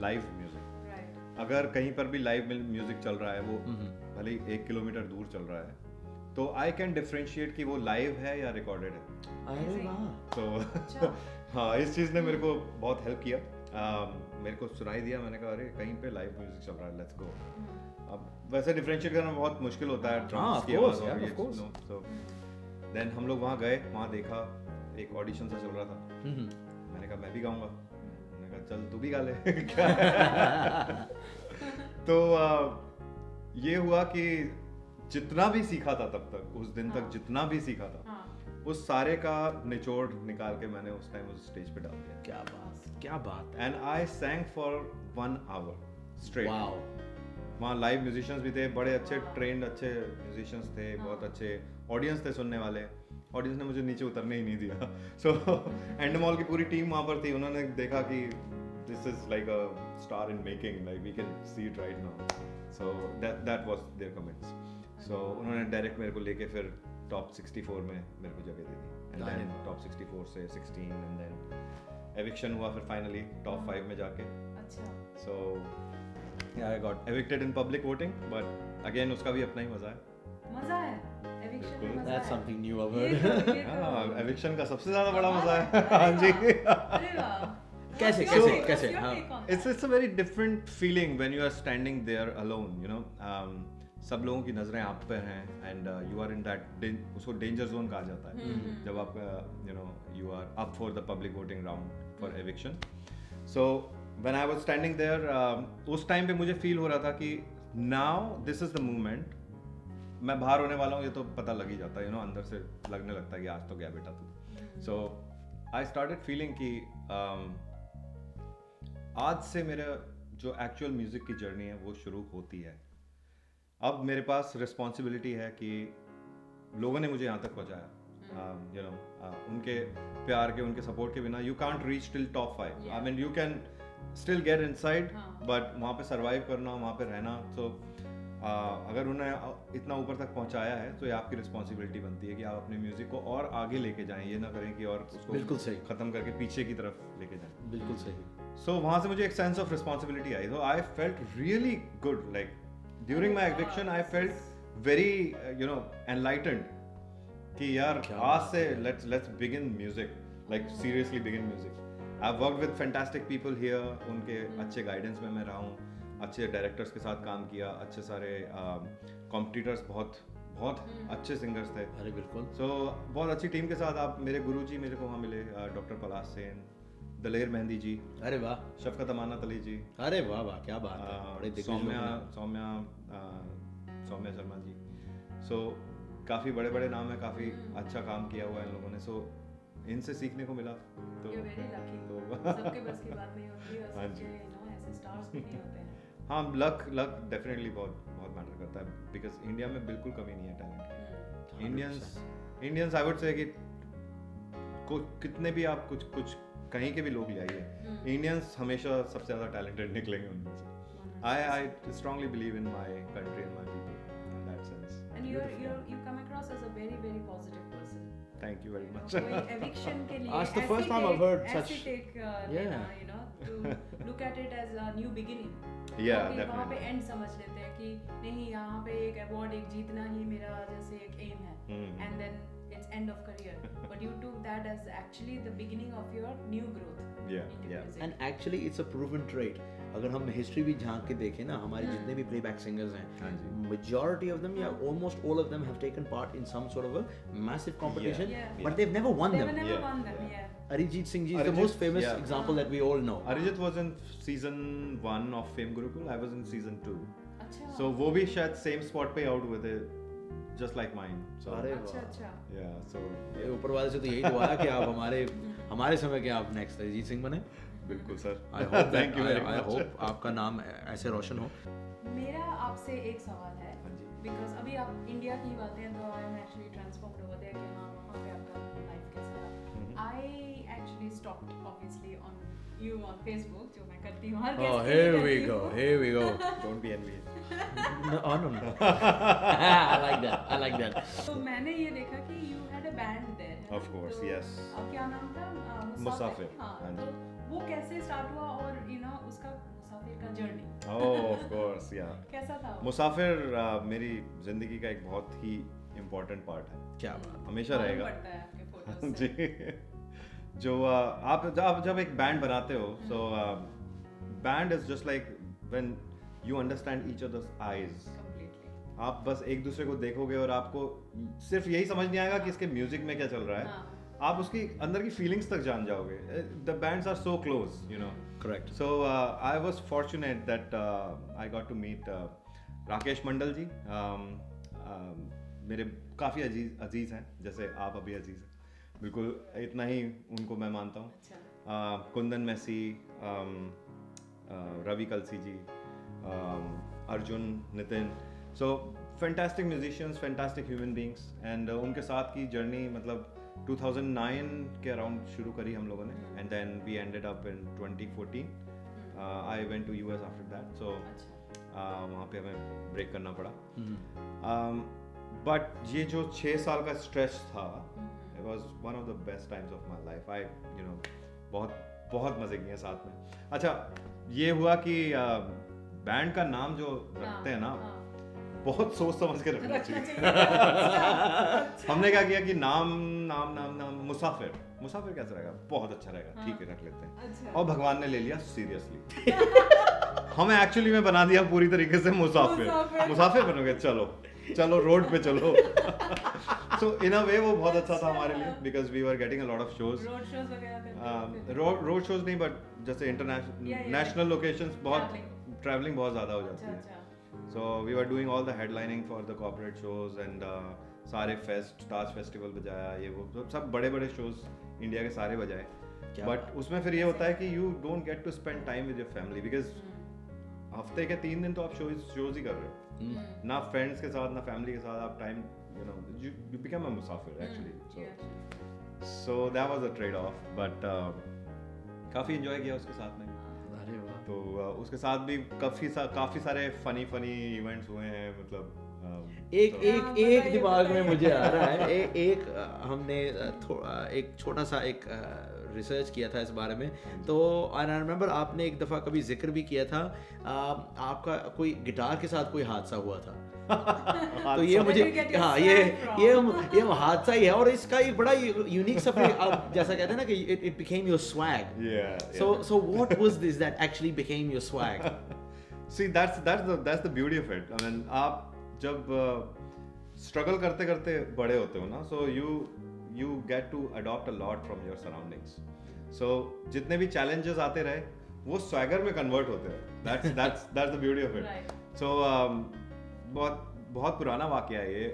लाइव म्यूजिक. अगर कहीं पर भी लाइव म्यूजिक चल रहा है, वो भले 1 किलोमीटर दूर चल रहा है, तो आई कैन डिफरेंशिएट कि वो लाइव है या रिकॉर्डेड है. अरे वाह. तो हाँ, इस चीज़ ने मेरे को बहुत हेल्प किया. मेरे को सुनाई दिया, मैंने कहा अरे कहीं पे लाइव म्यूजिक चल रहा है, लेट्स गो. अब वैसे डिफरेंशिएट करना बहुत मुश्किल होता है ड्रम्स की आवाज़ और ये. सो देन हम लोग वहाँ गए, वहाँ देखा एक ऑडिशन सा चल रहा था. मैंने कहा मैं भी गाऊंगा. मैंने कहा चल तू भी गा ले. तो ये हुआ कि जितना भी सीखा था तब तक, उस दिन तक जितना भी सीखा था, उस सारे का निचोड़ निकाल के मैंने उस टाइम उस स्टेज पे डाल दिया. क्या बात, क्या बात. And I सैंग for 1 hour straight. Wow. वहाँ लाइव म्यूजिशियंस भी थे, बड़े अच्छे ट्रेंड अच्छे म्यूजिशियंस थे, बहुत अच्छे ऑडियंस थे सुनने वाले. ऑडियंस ने मुझे नीचे उतरने ही नहीं दिया. सो एंडमॉल की पूरी टीम वहाँ पर थी. उन्होंने देखा कि this is like a star in making, like we can see it right now. So that was their comments. So उन्होंने डायरेक्ट मेरे को लेके फिर टॉप 64 में मेरे को जगह दे दी. एंड देन टॉप 64 से 16 एंड देन एविक्शन हुआ फिर फाइनली टॉप 5 में जाके. अच्छा. So I got evicted in public voting, but again उसका भी अपना ही मजा है. मजा है एविक्शन में. That's something new I've heard. हाँ, एविक्शन का सबसे ज्यादा बड़ा मजा है. हाँ जी. अरे वाह. कैसे हाँ. It's a very different feeling when you are standing there alone, you know. सब लोगों की नजरें आप पे हैं and you are in that, उसको डेंजर जोन कहा जाता है जब आप you are up for the public voting round for eviction. So when I was standing there, उस टाइम पे मुझे फील हो रहा था कि now this is the movement. मैं बाहर होने वाला हूँ ये तो पता लग ही जाता है, अंदर से लगने लगता है कि आज तो गया बेटा तू. सो आई स्टार्टेड फीलिंग कि आज से मेरा जो एक्चुअल म्यूजिक की जर्नी है वो शुरू होती है. अब मेरे पास रिस्पॉन्सिबिलिटी है कि लोगों ने मुझे यहाँ तक पहुँचाया. उनके प्यार के, उनके सपोर्ट के बिना you can't reach till top 5. I mean you can still get inside, but वहाँ पे सरवाइव करना, वहाँ पे रहना. तो अगर उन्हें इतना ऊपर तक पहुँचाया है तो ये आपकी रिस्पॉन्सिबिलिटी बनती है कि आप अपने म्यूजिक को और आगे लेके जाएं. ये ना करें कि और उसको बिल्कुल सही खत्म करके पीछे की तरफ लेके जाएं. बिल्कुल सही. सो वहाँ से मुझे एक सेंस ऑफ रिस्पॉन्सिबिलिटी आई. तो I felt really good. Like during my eviction I felt very enlightened कि यार आज से let's begin music, like seriously begin music. I've worked with fantastic people here. उनके अच्छे गाइडेंस में मैं रहा हूँ, अच्छे डायरेक्टर्स के साथ काम किया, अच्छे सारे कॉम्पिटिटर्स, बहुत अच्छे सिंगर्स थे. अरे बिल्कुल. सो बहुत अच्छी टीम के साथ आप मेरे गुरुजी मेरे को वहाँ मिले, डॉक्टर पलाश सेन, दलेर मेहंदी जी. अरे वाह. शफकत अमानत अली जी. अरे वाह वाह, क्या बात है. बड़े सौम्या शर्मा जी. सो काफ़ी बड़े बड़े नाम है, काफ़ी अच्छा काम किया हुआ है इन लोगों ने. सो इनसे सीखने को मिला. तो सबके बस की बात नहीं होती है. हाँ जी. ऐसे स्टार्स भी नहीं होते हैं. हाँ, लक डेफिनेटली बहुत मैटर करता है, बिकॉज इंडिया में बिल्कुल कमी नहीं है टैलेंट की. इंडियंस आई वुड से कि कितने भी आप कुछ कहीं के भी लोग ले आइए, इंडियंस हमेशा सबसे ज़्यादा टैलेंटेड निकलेंगे उनमें से. I strongly believe in my country and my people in that sense. And you come across as a very very positive person. Thank you very much. कोई eviction के लिए That's the first time I've heard such. लेना, you know, to look at it as a new beginning. Yeah, क्योंकि वहाँ पे definitely. end समझ लेते हैं कि नहीं, यहाँ पे एक award एक जीतना ही मेरा जैसे एक aim है, and then it's end of career. But you took that as actually the beginning of your new growth. Yeah, into yeah. music. And actually it's a proven trait. अगर हम हिस्ट्री भी झांक के देखें ना, हमारे जितने भी प्लेबैक सिंगर्स हाँ हैं, जी। majority of them, yeah, almost all of them have taken part in some sort of a massive competition, Yeah. but they've never won They them. were never Yeah, won them. yeah. Yeah. Arijit Singh ji is the Arijit, most famous yeah. example that we all know. Arijit was in season 1 of Fame Gurukul. I was in season 2. अच्छा. So वो भी शायद same spot पे out हुए थे, just like mine. So अरे अच्छा वाह। अच्छा. yeah, so ये ऊपर वाले से तो यही दुआ है कि आप हमारे समय के आप नेक्स्ट अरिजीत सिंह बने। बिल्कुल sir. I hope that, Thank you very I much. hope आपका नाम ऐसे रोशन हो। मेरा आपसे एक सवाल है, हाँ जी। बिकॉज अभी आप इंडिया की बातें तो I am actually transformed over there कि हाँ वहाँ पे आपका लाइफ कैसा रहा। I actually stalked obviously on you on Facebook, जो मैं करती हूँ हर Oh, गेस्ट के here लिए we करती go, हूँ। here we go. Don't be envious. No. I like that. I like that. तो मैंने ये देखा कि you had a band there. Of course, yes. क्या नाम था? मुसाफिर। हाँ, हाँ तो जी। वो कैसे स्टार्ट हुआ और यू नो उसका मुसाफिर का journey Oh, of course, yeah. कैसा था? वो? मुसाफिर मेरी जिंदगी का एक बहुत ही इम्पोर्टेंट पार्ट है, क्या बात। हमेशा मालूम रहेगा। पड़ता है आपके फोटोज से। जी। जो आप जब एक बैंड बनाते हो, so band is just like when you understand each others eyes. Completely. आप बस एक दूसरे को देखोगे और आपको सिर्फ यही समझ नहीं आएगा कि इसके म्यूजिक में क्या चल रहा है, हाँ। आप उसकी अंदर की फीलिंग्स तक जान जाओगे। The bands are so close, you know. Correct. So I was fortunate that I got to meet Rakesh Mandal ji. मेरे काफ़ी अजीज़ हैं, जैसे आप अभी अजीज़ हैं, बिल्कुल इतना ही उनको मैं मानता हूँ। अच्छा। Kundan Massey, Ravi Kalsi ji, Arjun, Nitin, so fantastic musicians, fantastic human beings. And उनके साथ की जर्नी मतलब 2009 के अराउंड शुरू करी हम लोगों ने, and then we ended up in 2014। I went to US after that, so वहाँ पे हमें ब्रेक करना पड़ा। बट ये जो 6 साल का स्ट्रेच था, it was one of the best times of my life. I you know बहुत मजे किए साथ में। अच्छा, ये हुआ कि बैंड का नाम जो रखते हैं ना, बहुत सोच समझ के रखना चाहिए। हमने क्या किया कि नाम मुसाफिर कैसा रहेगा, बहुत अच्छा रहेगा, ठीक है रख लेते हैं। अच्छा। और भगवान ने ले लिया सीरियसली। हमें एक्चुअली में बना दिया पूरी तरीके से मुसाफिर बनोगे, चलो रोड पे चलो। सो इन अ वे वो बहुत अच्छा था हमारे लिए, because we were getting a lot of shows. Road shows वगैरह करते हो? रोड शोज नहीं, बट जैसे इंटरनेशनल नेशनल लोकेशंस, बहुत ट्रैवलिंग बहुत ज़्यादा हो जाती है। So we were doing all the headlining for the corporate shows and सारे फेस्ट, ताज फेस्टिवल बजाया, ये वो सब बड़े शोज इंडिया के सारे बजाए। बट उसमें फिर ये होता है कि you don't get to spend time with your family because हफ्ते के 3 दिन तो आप शोज ही कर रहे हो, ना फ्रेंड्स के साथ ना फैमिली के साथ आप time, you know, you become a musafir actually. So that was a trade off, but काफ़ी enjoy किया उसके साथ में। अरे वाह। तो उसके साथ भी काफी सारे फनी इवेंट्स हुए हैं, मतलब एक दिमाग में मुझे आ रहा है। एक हमने एक छोटा सा एक रिसर्च किया था इस बारे में, तो आई रिमेम्बर आपने एक दफ़ा कभी जिक्र भी किया था, आपका कोई गिटार के साथ कोई हादसा हुआ था। तो ये मुझे हाँ ये हादसा ही है, और इसका एक बड़ा यूनिक सा, आप जैसा कहते हैं ना कि it became your swag. So what was this that actually became your swag? See, that's the beauty of it. I mean, आप जब स्ट्रगल करते करते बड़े होते हो ना, so you get to adopt a lot from your surroundings. So जितने भी challenges आते रहे वो swagger में convert होते हैं. That's the beauty of it. Right. So बहुत पुराना वाकया है ये.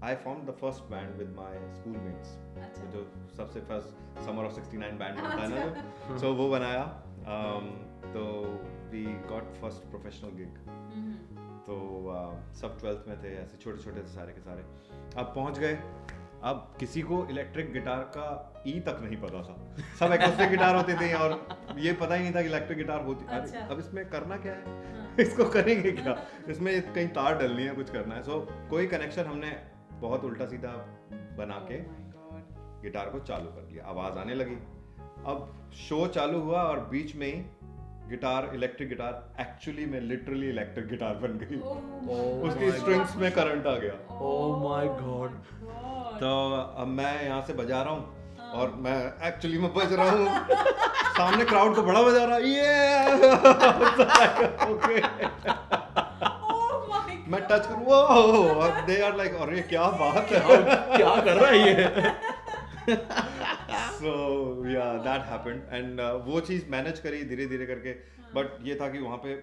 I formed the first band with my schoolmates. अच्छा. जो सबसे first Summer of 69 band होता है ना, so वो बनाया. तो we got first professional gig. तो सब 12th में थे, ऐसे छोटे थे सारे के सारे. अब पहुंच गए. अब किसी को इलेक्ट्रिक गिटार का ई तक नहीं पता था, सब एक्यूस्टिक गिटार होते थे और ये पता ही नहीं था कि इलेक्ट्रिक गिटार होती है. अच्छा. अब इसमें करना क्या है, इसको करेंगे क्या, इसमें कहीं तार डलनी है, कुछ करना है. सो कोई कनेक्शन हमने बहुत उल्टा सीधा बना के गिटार को चालू कर लिया, आवाज आने लगी। अब शो चालू हुआ और बीच में ही गिटार, इलेक्ट्रिक गिटार एक्चुअली में लिटरली इलेक्ट्रिक गिटार बन गई। उसकी स्ट्रिंग्स में करंट आ गया। ओह माय गॉड। तो अब मैं यहाँ से बजा रहा हूँ और मैं एक्चुअली में बज रहा हूँ, सामने क्राउड को बड़ा बजा रहा है, ये ओके मैं टच करूँ, वो दे आर लाइक अरे क्या बात है, क्या कर रहा है ये। So yeah, that happened and वो चीज़ मैनेज करी धीरे धीरे करके। बट ये था कि वहाँ पे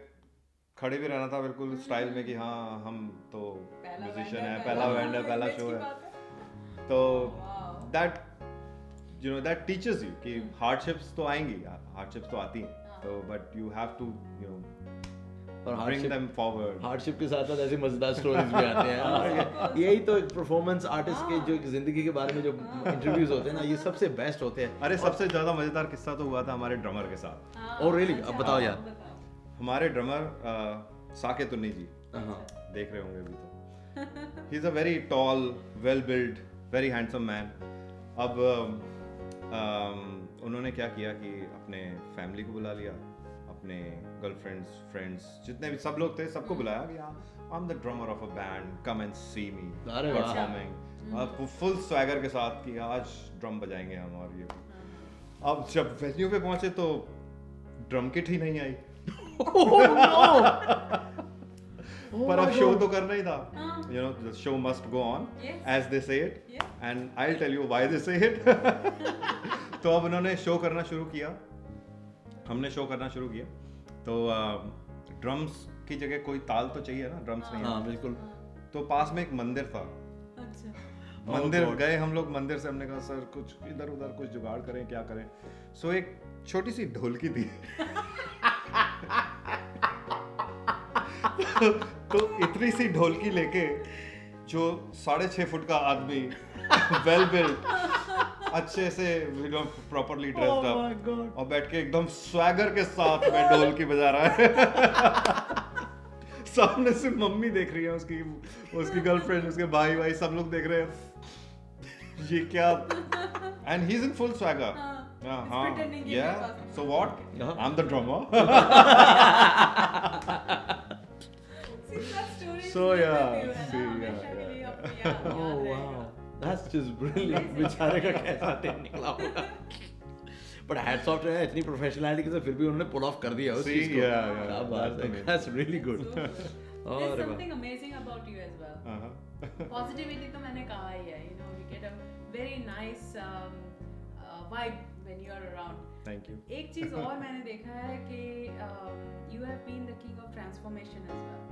खड़े भी रहना था बिल्कुल स्टाइल में कि हाँ हम तो म्यूजिशियन है, पहला बैंड है, पहला शो है। तो that teaches you कि हार्डशिप्स तो आएंगी, हार्डशिप्स तो आती हैं, तो बट यू हैव टू और bring them forward। हार्डशिप के साथ साथ ऐसे मजेदार स्टोरीज भी आते हैं। यही तो एक परफॉर्मेंस आर्टिस्ट के जो जिंदगी के बारे में जो इंटरव्यूज होते हैं ना, ये सबसे बेस्ट होते हैं। अरे सबसे ज्यादा मजेदार किस्सा तो हुआ था हमारे ड्रमर के साथ। Oh really? अब बताओ यार। हमारे ड्रमर साकेत उन्नी जी, देख रहे होंगे अभी तो। He is a very tall, well build, very handsome man. अब उन्होंने क्या किया कि अपने फैमिली को बुला लिया, अपने गर्लफ्रेंड्स, फ्रेंड्स, जितने भी सब लोग थे सबको बुलाया कि I am the drummer of a band, come and see me performing, full swagger के साथ कि आज ड्रम बजाएंगे हम और ये। अब जब वेन्यू पे पहुंचे तो ड्रम किट ही नहीं आई। पर अब शो तो करना ही था, you know, the show must go on as they say it, and I'll tell you why they say it। तो अब उन्होंने शो करना शुरू किया, हमने शो करना शुरू किया। तो ड्रम्स की जगह कोई ताल तो चाहिए ना, ड्रम्स नहीं। हाँ बिल्कुल। तो पास में एक मंदिर था। मंदिर गए हम लोग, मंदिर से हमने कहा सर कुछ इधर उधर कुछ जुगाड़ करें, क्या करें। सो एक छोटी सी ढोलकी थी। तो इतनी सी ढोलकी लेके जो 6.5 फुट का आदमी, वेल बिल्ड, अच्छे से प्रॉपर्ली ड्रेस्ड अप, और बैठ के एकदम स्वैगर के साथ में ढोलकी बजा रहा है। सामने से मम्मी देख रही है, उसकी गर्लफ्रेंड, उसके भाई सब लोग देख रहे हैं ये क्या। And he is in full swagger. हाँ, yeah, so what? I'm the drummer। So yeah। Oh wow, that's just brilliant। बेचारे का कैसा दिन निकला होगा। But hats off to him, इतनी प्रोफेशनलिटी के साथ फिर भी उन्होंने पुल ऑफ कर दिया उस चीज को। क्या बात है, that's really good। There's something amazing about you as well। Positivity तो मैंने कहा ही है, you know, you get a very nice vibe when you are around। Thank you। एक चीज और मैंने देखा है कि you have been the king of transformation as well।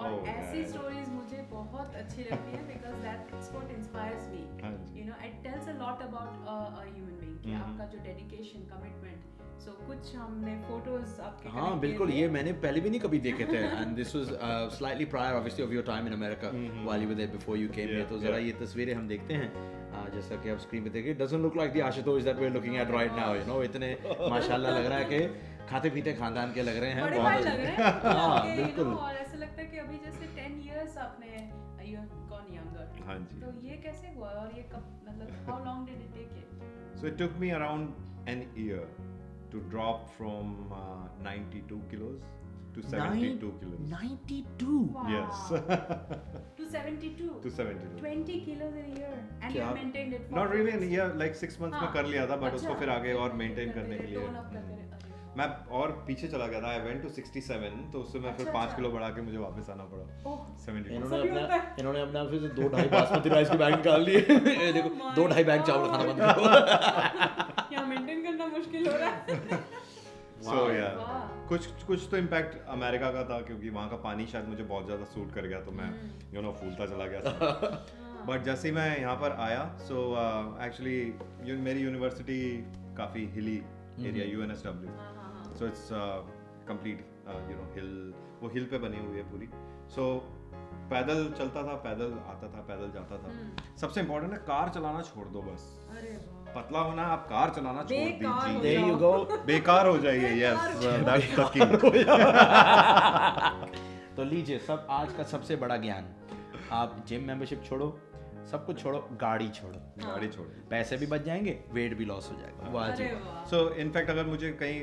और ऐसी स्टोरीज मुझे बहुत अच्छी लगती हैं because that's what inspires me। You know, it tells a lot about a human being कि आपका जो dedication, commitment। So कुछ हमने photos आपके। हाँ बिल्कुल, ये मैंने पहले भी नहीं कभी देखे थे। And this was slightly prior obviously of your time in America while you were there before you came here। तो जरा ये तस्वीरें हम देखते हैं जैसा कि आप स्क्रीन पे देखिए। Doesn't look like the Ashutosh that we're looking at right now, you know। इतने माशाल्लाह लग रहा है कि खाते पीते खानदान के लग रहे हैं, बड़े भाई लग रहे हैं। हाँ बिल्कुल। और ऐसा लगता है कि अभी जैसे 10 years आपने you have gone younger। हाँ जी। तो ये कैसे हुआ और ये कब, मतलब how long did it take it? So it took me around an year to drop from 92 kilos to 72 kilos। 92? Wow। Yes। To 72? To 72। 20 kilos in a year and you maintained it for Not really in a year, like 6 months में कर लिया था, but उसको फिर आगे और maintain करने के लिए मैं और पीछे चला गया था। I went to 67, तो उससे मैं फिर 5 किलो बढ़ा के मुझे वापस आना पड़ा 72। इन्होंने अपने आप से 2-2.5 बासमती राइस के बैग निकाल लिए। ये देखो 2-2.5 बैग चावल खाना बंद करो। यहाँ मेंटेन करना मुश्किल हो रहा है। So yeah, कुछ तो इम्पैक्ट अमेरिका का था क्योंकि वहाँ का पानी शायद मुझे बहुत ज़्यादा सूट कर गया, तो मैं फूलता चला गया था। बट जैसे ही मैं यहाँ पर आया, सो एक्चुअली मेरी यूनिवर्सिटी काफ़ी hilly area, UNSW, so it's complete hill, वो हिल पे बनी हुई है पूरी। सो पैदल चलता था, पैदल आता था, पैदल जाता था। सबसे इम्पोर्टेंट है कार चलाना छोड़ दो बस। पतला होना, आप कार चलाना छोड़ दीजिए। There you go। बेकार हो जाइए। Yes, that's the key. तो लीजिए सब आज का सबसे बड़ा ज्ञान, आप जिम मेंबरशिप छोड़ो, सब कुछ छोड़ो, गाड़ी छोड़ो, गाड़ी छोड़ो, पैसे भी बच जाएंगे, वेट भी लॉस हो जाएगा। वाह जी। सो इनफैक्ट अगर मुझे कहीं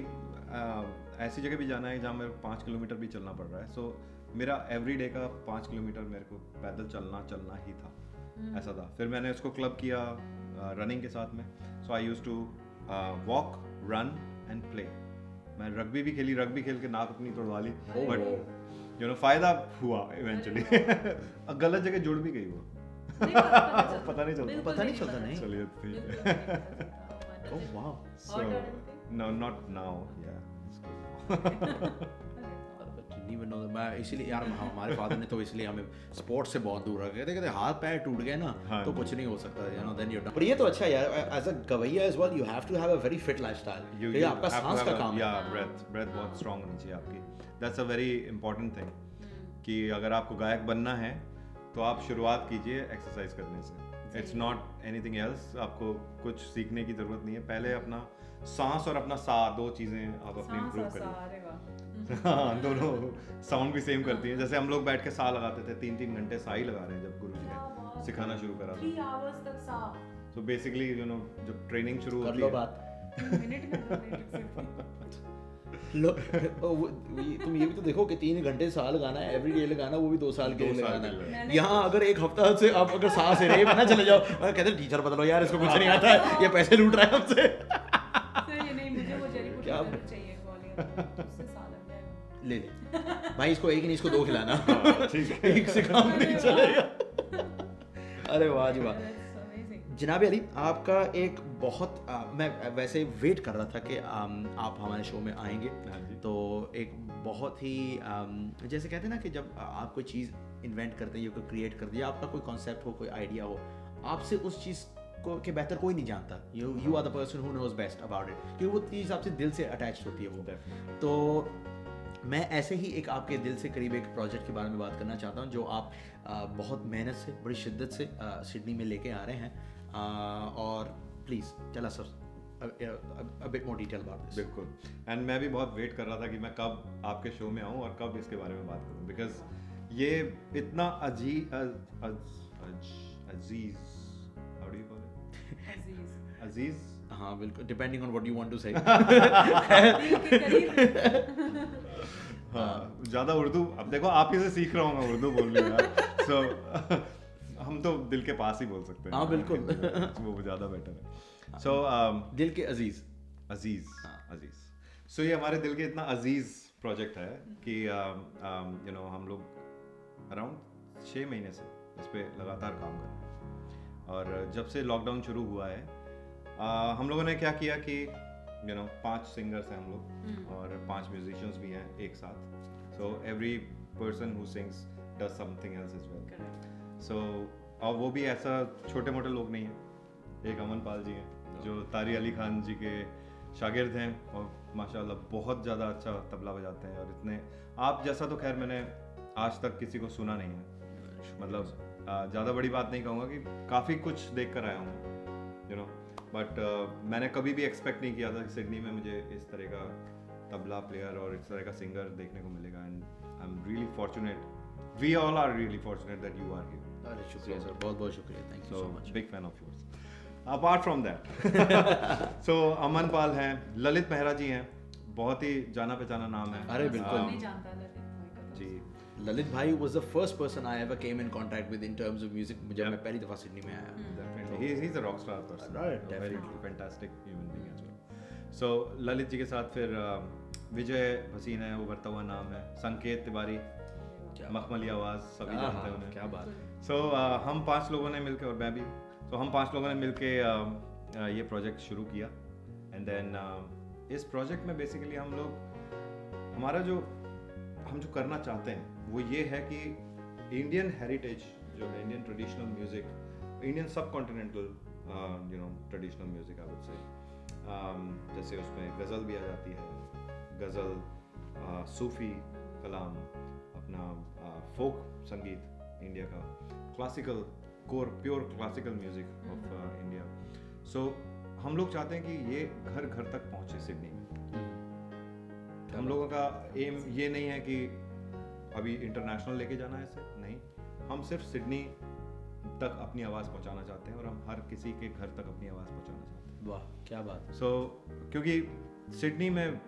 ऐसी जगह भी जाना है जहाँ मेरे 5 किलोमीटर भी चलना पड़ रहा है, सो मेरा एवरी डे का 5 किलोमीटर मेरे को पैदल चलना ही था, ऐसा था। फिर मैंने उसको क्लब किया रनिंग के साथ में। So I used to walk, run and play. मैं रग्बी भी खेली, रग्बी खेल के नाक अपनी तोड़वा ली, बट यू नो फायदा हुआ इवेंचुअली। गलत जगह जुड़ भी गई वो, पता नहीं चलता नहीं। चलिए ठीक है। Oh wow. So no, not now, या Even know मैं इसीलिए यार हमारे फादर ने तो इसलिए हमें स्पोर्ट्स से बहुत दूर रखा। कहते हाथ पैर टूट गए ना तो कुछ नहीं हो सकता, you know, then you done. पर ये तो अच्छा यार, एज अ गवैया as well you have to have a very fit lifestyle. ये आपका सांस का काम है। या ब्रेथ बहुत स्ट्रांग होनी चाहिए आपकी। That's a very important thing कि अगर आपको गायक बनना है तो आप शुरुआत कीजिए एक्सरसाइज करने से। It's not anything else. आपको कुछ सीखने की जरूरत नहीं है। पहले अपना सांस और अपना सा, दो चीजें आप अपनी इंप्रूव करिए। हाँ, दोनों साउंड भी सेम करती हैं। जैसे हम लोग बैठ के सा लगाते थे, 3-3 घंटे सा ही लगा रहे हैं जब गुरुजी ने सिखाना शुरू करा था। 3 hours तक सा। So basically, you know, जब ट्रेनिंग शुरू होती है, कर लो बात। 3 मिनट में लो तुम ये भी तो देखो कि 3 घंटे सा लगाना है, एवरीडे लगाना, वो भी 2 साल के लिए लगाना है। यहाँ अगर 1 हफ्ता से आप अगर सा से रहे ना चले जाओ और कहते हैं टीचर बदलो यार, इसको कुछ नहीं आता है, ये पैसे लूट रहा है हमसे। सही नहीं, मुझे वो जड़ी बूटी जरूर चाहिए ग्वालियर, उससे सा लग जाएगा। ले भाई, इसको एक नहीं, इसको 2 खिलाना। ठीक है, एक से काम नहीं चलेगा। अरे वाह जी वाह। जनाब अली, आपका एक बहुत मैं वैसे वेट कर रहा था कि आप हमारे शो में आएंगे, तो एक बहुत ही जैसे कहते हैं ना कि जब आप कोई चीज़ इन्वेंट करते हैं या कोई क्रिएट करते हैं, आपका कोई कॉन्सेप्ट हो, कोई आइडिया हो, आपसे उस चीज़ को के बेहतर कोई नहीं जानता। You are the person who knows best about it, क्योंकि वो चीज़ आपसे दिल से अटैच होती है वो। तो मैं ऐसे ही एक आपके दिल से करीब एक प्रोजेक्ट के बारे में बात करना चाहता हूँ जो आप बहुत मेहनत से, बड़ी शिद्दत से सिडनी में लेके आ रहे हैं, और please tell us a bit more detail about this. बिल्कुल। एंड मैं भी बहुत वेट कर रहा था कि मैं कब आपके शो में आऊँ और कब इसके बारे में बात करूँ, बिकॉज ये इतना अजीज, how do you call it, अजीज। हाँ बिल्कुल, depending on what you want to say. हाँ, ज़्यादा उर्दू, अब देखो आप ही से सीख रहा हूँ मैं उर्दू बोलने का, सो हम तो दिल के पास ही बोल सकते हैं। हाँ बिल्कुल, वो ज़्यादा बेटर है। सो दिल के अजीज। सो ये हमारे दिल के इतना अजीज प्रोजेक्ट है कि यू नो हम लोग अराउंड 6 महीने से इस पे लगातार काम कर रहे हैं। और जब से लॉकडाउन शुरू हुआ है, हम लोगों ने क्या किया कि यू नो 5 सिंगर्स हैं हम लोग और 5 म्यूजिशियंस भी हैं एक साथ। So every person who sings does something else as well. So और वो भी ऐसा छोटे मोटे लोग नहीं हैं। एक अमन पाल जी हैं जो तारी अली खान जी के शागिर्द हैं और माशाल्लाह बहुत ज़्यादा अच्छा तबला बजाते हैं, और इतने आप जैसा तो खैर मैंने आज तक किसी को सुना नहीं है। मतलब ज़्यादा बड़ी बात नहीं कहूँगा कि काफ़ी कुछ देख कर आया हूँ, यू नो, बट मैंने कभी भी एक्सपेक्ट नहीं किया था कि सिडनी में मुझे इस तरह का तबला प्लेयर और इस तरह का सिंगर देखने को मिलेगा। And I am really fortunate, we all are really fortunate that you are here. अरे शुक्रिया सर, बहुत बहुत शुक्रिया, thank you so much, big fan of yours. Apart from that, so Aman Pal हैं, ललित मेहरा जी हैं, बहुत ही जाना पहचाना नाम है। अरे बिल्कुल नहीं जानता ललित भाई को जी। ललित भाई was the first person I ever came in contact with in terms of music जब मैं पहली दफ़ा सिडनी में आया। Definitely, he's a rock star person. Right, Very definitely. fantastic human being as well. So Lalit ji के साथ फिर विजय भसीन है, वो बढ़ता हुआ नाम है, संकेत तिवारी, मखमली आवाज़, सभी जानते हैं उन्हें। क्या बात। सो हम 5 लोगों ने मिलकर, और मैं भी, तो हम 5 लोगों ने मिलकर ये प्रोजेक्ट शुरू किया। एंड देन इस प्रोजेक्ट में बेसिकली हम लोग, हमारा जो हम जो करना चाहते हैं वो ये है कि इंडियन हेरिटेज जो है, इंडियन ट्रेडिशनल म्यूज़िक, इंडियन सब continental you know traditional music I would say, जैसे उसमें गज़ल भी आ जाती है, गज़ल, सूफ़ी कलाम, अपना फोक संगीत इंडिया का, classical core, pure classical music of India. सो हम लोग चाहते हैं कि ये घर घर तक पहुँचे सिडनी में। हम लोगों का एम ये नहीं है कि अभी इंटरनेशनल लेके जाना है इसे, नहीं, हम सिर्फ सिडनी तक अपनी आवाज़ पहुंचाना चाहते हैं और हम हर किसी के घर तक अपनी आवाज़ पहुंचाना चाहते हैं। वाह क्या बात। सो क्योंकि सिडनी में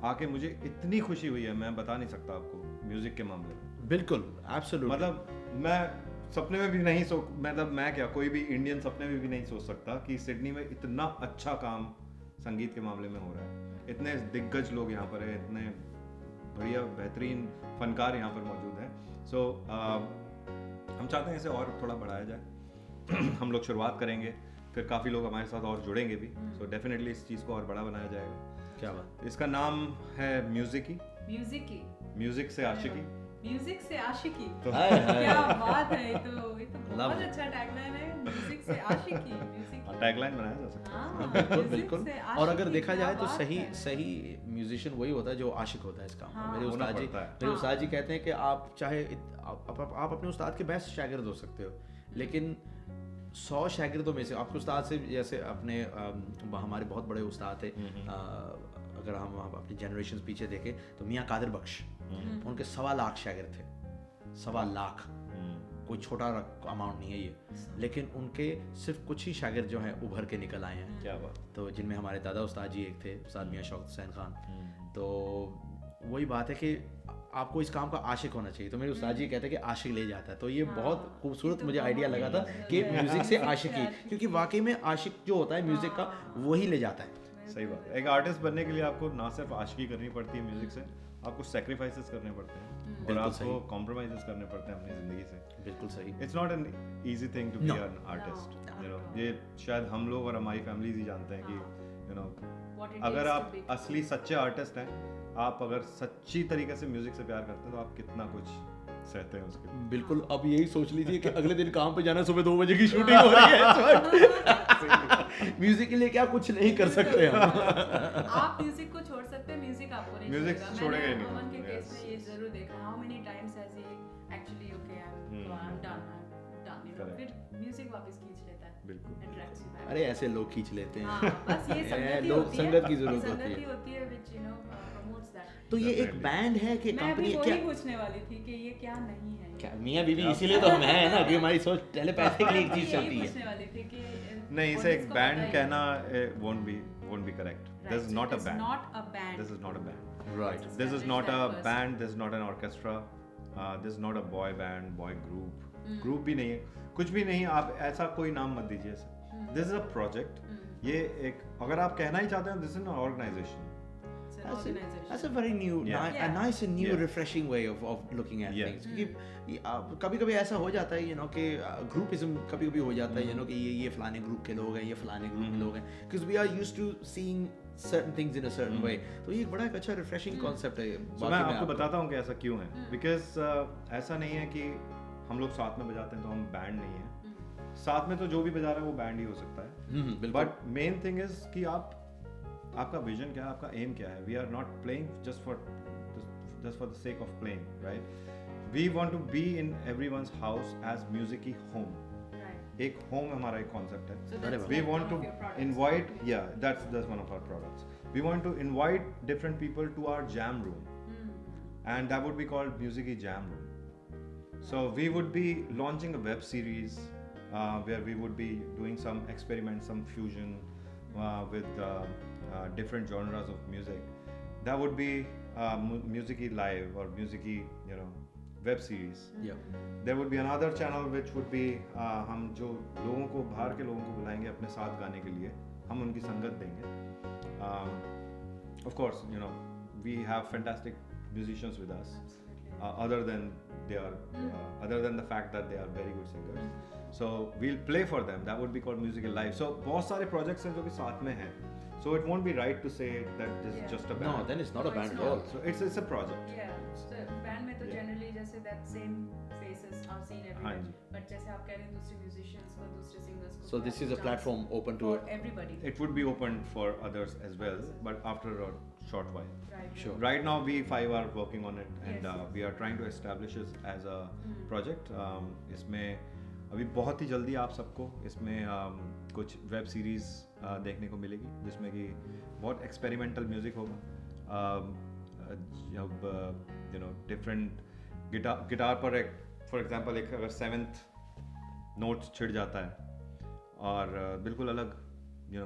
आके मुझे इतनी खुशी हुई है, मैं बता नहीं सकता आपको म्यूज़िक के मामले में। बिल्कुल एब्सोल्युटली। मतलब मैं सपने में भी नहीं मतलब मैं क्या, कोई भी इंडियन सपने में भी नहीं सोच सकता कि सिडनी में इतना अच्छा काम संगीत के मामले में हो रहा है। इतने दिग्गज लोग यहाँ पर हैं, इतने बढ़िया बेहतरीन फनकार यहाँ पर मौजूद हैं। सो हम चाहते हैं इसे और थोड़ा बढ़ाया जाए। हम लोग शुरुआत करेंगे, फिर काफ़ी लोग हमारे साथ और जुड़ेंगे भी। सो डेफिनेटली इस चीज़ को और बड़ा बनाया जाएगा। क्या बात। इसका नाम है म्यूजिकी। म्यूजिक से आशिकी। म्यूजिक से आशिकी। क्या बात है। ये तो बहुत अच्छा टैगलाइन है, म्यूजिक से आशिकी। म्यूजिक टैगलाइन बनाया जा सकता है। बिल्कुल बिल्कुल। और अगर देखा जाए तो सही म्यूजिशियन वही होता है जो आशिक होता है इस काम का। मेरे उस्ताद जी कहते हैं कि आप चाहे आप अपने उस्ताद के बेस्ट शागिर्द हो सकते हो, लेकिन 100 शागिर्दों में से आपके उस्ताद से, जैसे अपने हमारे बहुत बड़े उस्ताद थे, अगर हम अपनी जनरेशन पीछे देखें तो मियाँ कादिर बख्श, उनके 1.25 लाख शागिर्द थे। 1.25 लाख कोई छोटा अमाउंट नहीं है ये, लेकिन उनके सिर्फ कुछ ही शागिर्द जो हैं उभर के निकल आए हैं। क्या बात। तो जिनमें हमारे दादा उस्ताद जी एक थे, उस्ताद मियाँ शौकत हुसैन खान। तो वही बात है कि आपको इस काम का आशिक होना चाहिए। तो मेरे उस्ताद जी कहते हैं कि आशिक ले जाता है। तो ये बहुत खूबसूरत मुझे आइडिया लगा था कि म्यूज़िक से आशिकी, क्योंकि वाकई में आशिक जो होता है म्यूज़िक का वही ले जाता है। सही बात है। एक आर्टिस्ट बनने के लिए आपको ना सिर्फ आशिकी करनी पड़ती है म्यूजिक से, आपको सैक्रिफाइसेस करने पड़ते हैं और आपको कॉम्प्रोमाइजेस करने पड़ते हैं अपनी जिंदगी से। बिल्कुल सही। It's not an easy thing to be an artist, you know. ये शायद हम लोग और हमारी फैमिलीज ही जानते हैं कि यू नो, अगर आप असली सच्चे आर्टिस्ट हैं, आप अगर सच्ची तरीके से म्यूजिक से प्यार करते हैं तो आप कितना कुछ सहते हैं उसके लिए। बिल्कुल। अब यही सोच लीजिए कि अगले दिन काम पे जाना, सुबह 2 बजे की शूटिंग हो रही है इस वक्त। म्यूजिक के लिए क्या कुछ नहीं कर सकते हम। आप म्यूजिक को छोड़ सकते हैं, म्यूजिक आपको नहीं म्यूजिक छोड़ेगा ही नहीं। अमन के केस में ये जरूर देखा, how many times has he actually okay I am done you know, फिर म्यूजिक वापस खींच लेता है। बिल्कुल। अरे ऐसे लोग खींच लेते हैं। बस ये लोग संगत की जरूरत होती है which you know promotes that. तो ये एक बैंड है कि कंपनी क्या? मैं पूछने वाली थी कि ये क्या नहीं है। क्या मियां बीवी इसीलिए तो हम हैं ना कि हमारी सोच टेलीपैथिकली एक चीज चलती है। पूछने वाली थी कि नहीं, इसे एक बैंड कहना won't be correct. This is not a band. This is not a band. Right. This is not a band. This is not an orchestra. This is not a boy band, boy group. Group भी नहीं है, कुछ भी नहीं। आप ऐसा कोई नाम मत दीजिए इसे। This is a project. ये एक, अगर आप कहना ही चाहते हैं, this is an organization. That's a very new, a nice and new, refreshing way of looking at things. क्योंकि कभी-कभी ऐसा हो जाता है, you know, कि ग्रुपिज्म कभी-कभी हो जाता है, you know, कि ये फलाने ग्रुप के लोग हैं, ये फलाने ग्रुप के लोग हैं, because we are used to seeing certain things in a certain way. तो ये बड़ा एक अच्छा refreshing concept है। तो मैं आपको बताता हूँ कि ऐसा क्यों है। Because ऐसा नहीं है कि हम लोग साथ में बजाते हैं तो हम बैंड नहीं है। साथ में तो जो भी बजा रहा है वो बैंड ही हो सकता है। बट मेन थिंग इज कि आपका विजन क्या है, आपका एम क्या है। We are not playing just for the sake of playing, right. We want to be in everyone's house as music की होम। एक होम हमारा एक कॉन्सेप्ट है। वी वांट टू इनवाइट, या that's one of our products. We want to invite different people to our jam room, and that would be called music की jam room. So we would be launching a web series where we would be doing some experiments, some fusion with different genres of music. That would be Musicy Live or Musicy, you know, web series. Yeah. There would be another channel which would be हम जो लोगों को, बाहर के लोगों को बुलाएंगे अपने साथ गाने के लिए, हम उनकी संगत देंगे. Of course, you know, we have fantastic musicians with us. Other than the fact that they are very good singers, so we'll play for them. That would be called Musicy Live. So बहुत सारे projects हैं जो कि साथ में हैं. So it won't be right to say that this is just a band. No, then it's not a band at all. So it's a project. Yeah. So band में तो generally जैसे that same faces are seen everywhere. But जैसे आप कह रहे हैं दूसरे musicians को, दूसरे singers को. So this is a platform open to everybody. It would be open for others as well, but after a short while. Right. Sure. Right now we 5 are working on it, and we are trying to establish it as a project. इसमें अभी बहुत ही जल्दी आप सबको इसमें कुछ web series देखने को मिलेगी, जिसमें कि बहुत एक्सपेरिमेंटल म्यूज़िक होगा। जब यू नो डिफरेंट गिटार पर एक, फॉर एग्जांपल, एक अगर 7th नोट्स छिड़ जाता है और बिल्कुल अलग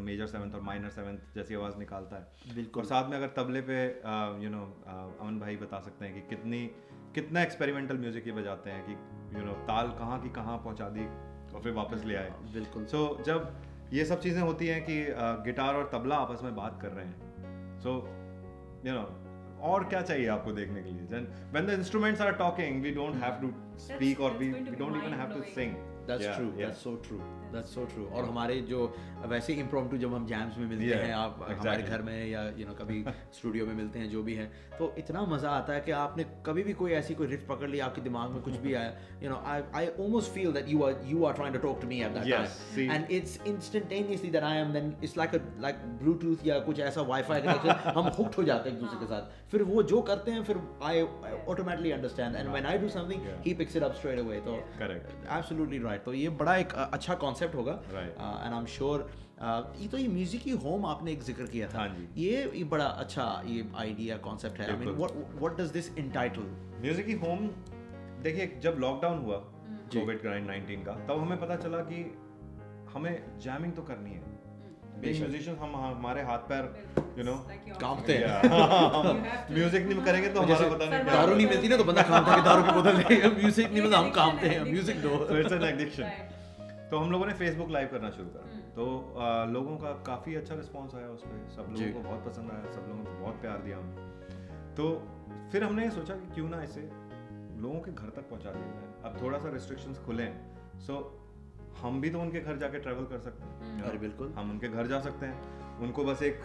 मेजर सेवंथ और माइनर सेवंथ जैसी आवाज़ निकालता है। बिल्कुल। और साथ में अगर तबले पे अमन भाई बता सकते हैं कि कितना एक्सपेरिमेंटल म्यूजिक ये बजाते हैं कि ताल कहाँ की कहाँ पहुँचा दी और फिर वापस ले आए। बिल्कुल। सो जब ये सब चीज़ें होती हैं कि गिटार और तबला आपस में बात कर रहे हैं, सो और क्या चाहिए आपको देखने के लिए? When the instruments are talking, we don't have to speak or we don't even have to sing. That's true. That's so true. That's so true. और हमारे जो वैसे impromptu जब हम jams में मिलते हैं, आप हमारे घर में या कभी स्टूडियो में मिलते हैं, जो भी है, तो इतना मज़ा आता है कि आपने कभी भी कोई ऐसी कोई riff पकड़ लिया, आपके दिमाग में कुछ भी आया, I almost feel that you are trying to talk to me at that time, and it's instantaneously that I am then it's like Bluetooth या कुछ ऐसा Wi-Fi connection, हम hooked हो जाते हैं एक दूसरे के साथ, फिर वो जो करते हैं फिर I automatically understand, and when I do something he picks it up straight away. तो absolutely right. तो ये बड़ा एक अच्छा कॉन्सेप्ट होगा, एंड आई एम श्योर ये म्यूजिक की होम आपने एक जिक्र किया था, ये बड़ा अच्छा ये आइडिया कॉन्सेप्ट है। I mean what does this entitle? Music की होम, देखिए जब लॉकडाउन हुआ कोविड-19 का, तब हमें पता चला कि हमें जैमिंग तो करनी है। म्यूजिशियंस हमारे हाथ पैर कांपते हैं। म्यूजिक नहीं करेंगे तो हमारा पता नहीं, दारू नहीं मिलती ना तो बंदा कांपता है कि दारू की बोतल ले, म्यूजिक नहीं मिलता हम कांपते हैं, म्यूजिक दो। So it's an addiction। तो हम लोगों ने फेसबुक लाइव करना शुरू करा, तो लोगों का काफ़ी अच्छा रिस्पॉन्स आया उस पर, सब लोगों को बहुत पसंद आया, सब लोगों ने बहुत प्यार दिया हमें। तो फिर हमने ये सोचा कि क्यों ना इसे लोगों के घर तक पहुँचा दिया जाए। अब थोड़ा सा रिस्ट्रिक्शंस खुले हैं, सो हम भी तो उनके घर जाके ट्रैवल कर सकते हैं। अरे बिल्कुल, हम उनके घर जा सकते हैं, उनको बस एक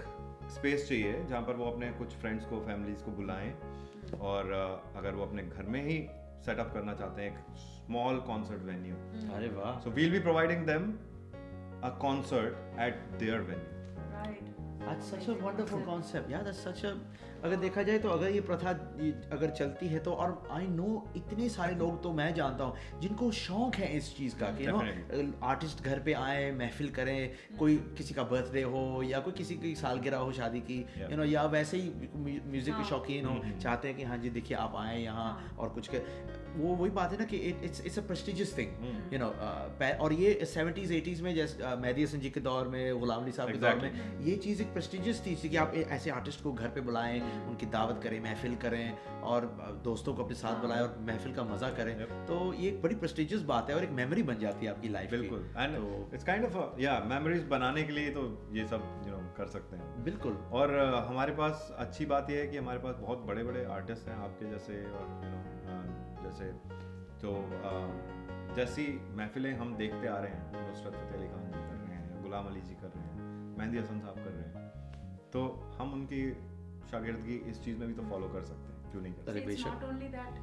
स्पेस चाहिए जहाँ पर वो अपने कुछ फ्रेंड्स को, फैमिलीज को बुलाएं, और अगर वो अपने घर में ही सेटअप करना चाहते हैं एक स्मॉल कॉन्सर्ट वेन्यू, अरे वाह, so we'll be providing them a concert at their venue. That's such a wonderful concept. Yeah, that's such a, अगर देखा जाए तो अगर ये प्रथा अगर चलती है तो, और आई नो इतने सारे लोग तो मैं जानता हूँ जिनको शौक है इस चीज़ का कि आर्टिस्ट घर पे आए, महफिल करें, कोई किसी का बर्थडे हो या कोई किसी की सालगिरह हो शादी की, या वैसे ही म्यूजिक के शौकीन हो, चाहते हैं कि हाँ जी देखिए आप आए यहाँ और कुछ वो वही बात है ना कि इट्स अ प्रेस्टिजियस थिंग, और ये 70s 80s में जैसे मेहदी हसन जी के दौर में, गुलाम अली साहब के दौर में ये चीज़ एक प्रेस्टिजियस थी कि आप ऐसे आर्टिस्ट को घर पे बुलाएं, उनकी दावत करें, महफिल करें और दोस्तों को अपने साथ बुलाएं और महफिल का मजा करें, तो ये एक बड़ी प्रेस्टिजियस बात है और एक मेमोरी बन जाती है आपकी लाइफ की। बिल्कुल, and it's kind of memories बनाने के लिए तो ये सब कर सकते हैं। बिल्कुल, और हमारे पास अच्छी बात ये है कि हमारे पास बहुत बड़े बड़े आर्टिस्ट हैं आपके जैसे, और जैसे तो जैसी महफिलें हम देखते आ रहे हैं, नुसरत फतेह अली खान जी कर रहे हैं, गुलाम अली जी कर रहे हैं, मेहदी हसन साहब कर रहे हैं, तो हम उनकी शागिर्दगी इस चीज़ में भी तो फॉलो कर सकते हैं, क्यों नहीं कर सकते? It's not only that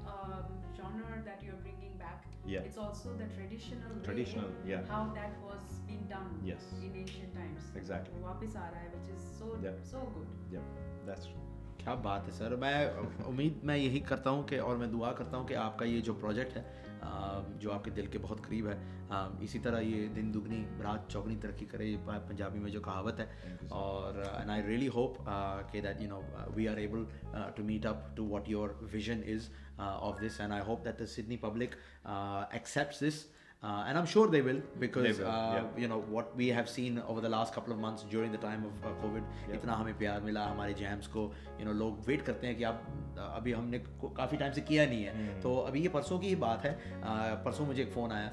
genre that you're bringing back, it's also the traditional way, how that was being done in ancient times. Exactly. वापस आ रहा है, which is so good. Yeah, that's true. क्या बात है सर, मैं यही करता हूँ कि, और मैं दुआ करता हूँ कि आपका ये जो प्रोजेक्ट है जो आपके दिल के बहुत करीब है, इसी तरह ये दिन दुगनी रात चौगनी तरक्की करे, पंजाबी में जो कहावत है, और एंड आई रियली होप कि that we are able to meet up to what your vision is of this, and I hope that the Sydney public accepts this, and I'm sure they will, because what we have seen over the last couple of months during the time of COVID, इतना हमें प्यार मिला हमारे jams को, लोग wait करते हैं कि आप, अभी हमने काफ़ी टाइम से किया नहीं है, तो अभी ये परसों की ही बात है, परसों मुझे एक फ़ोन आया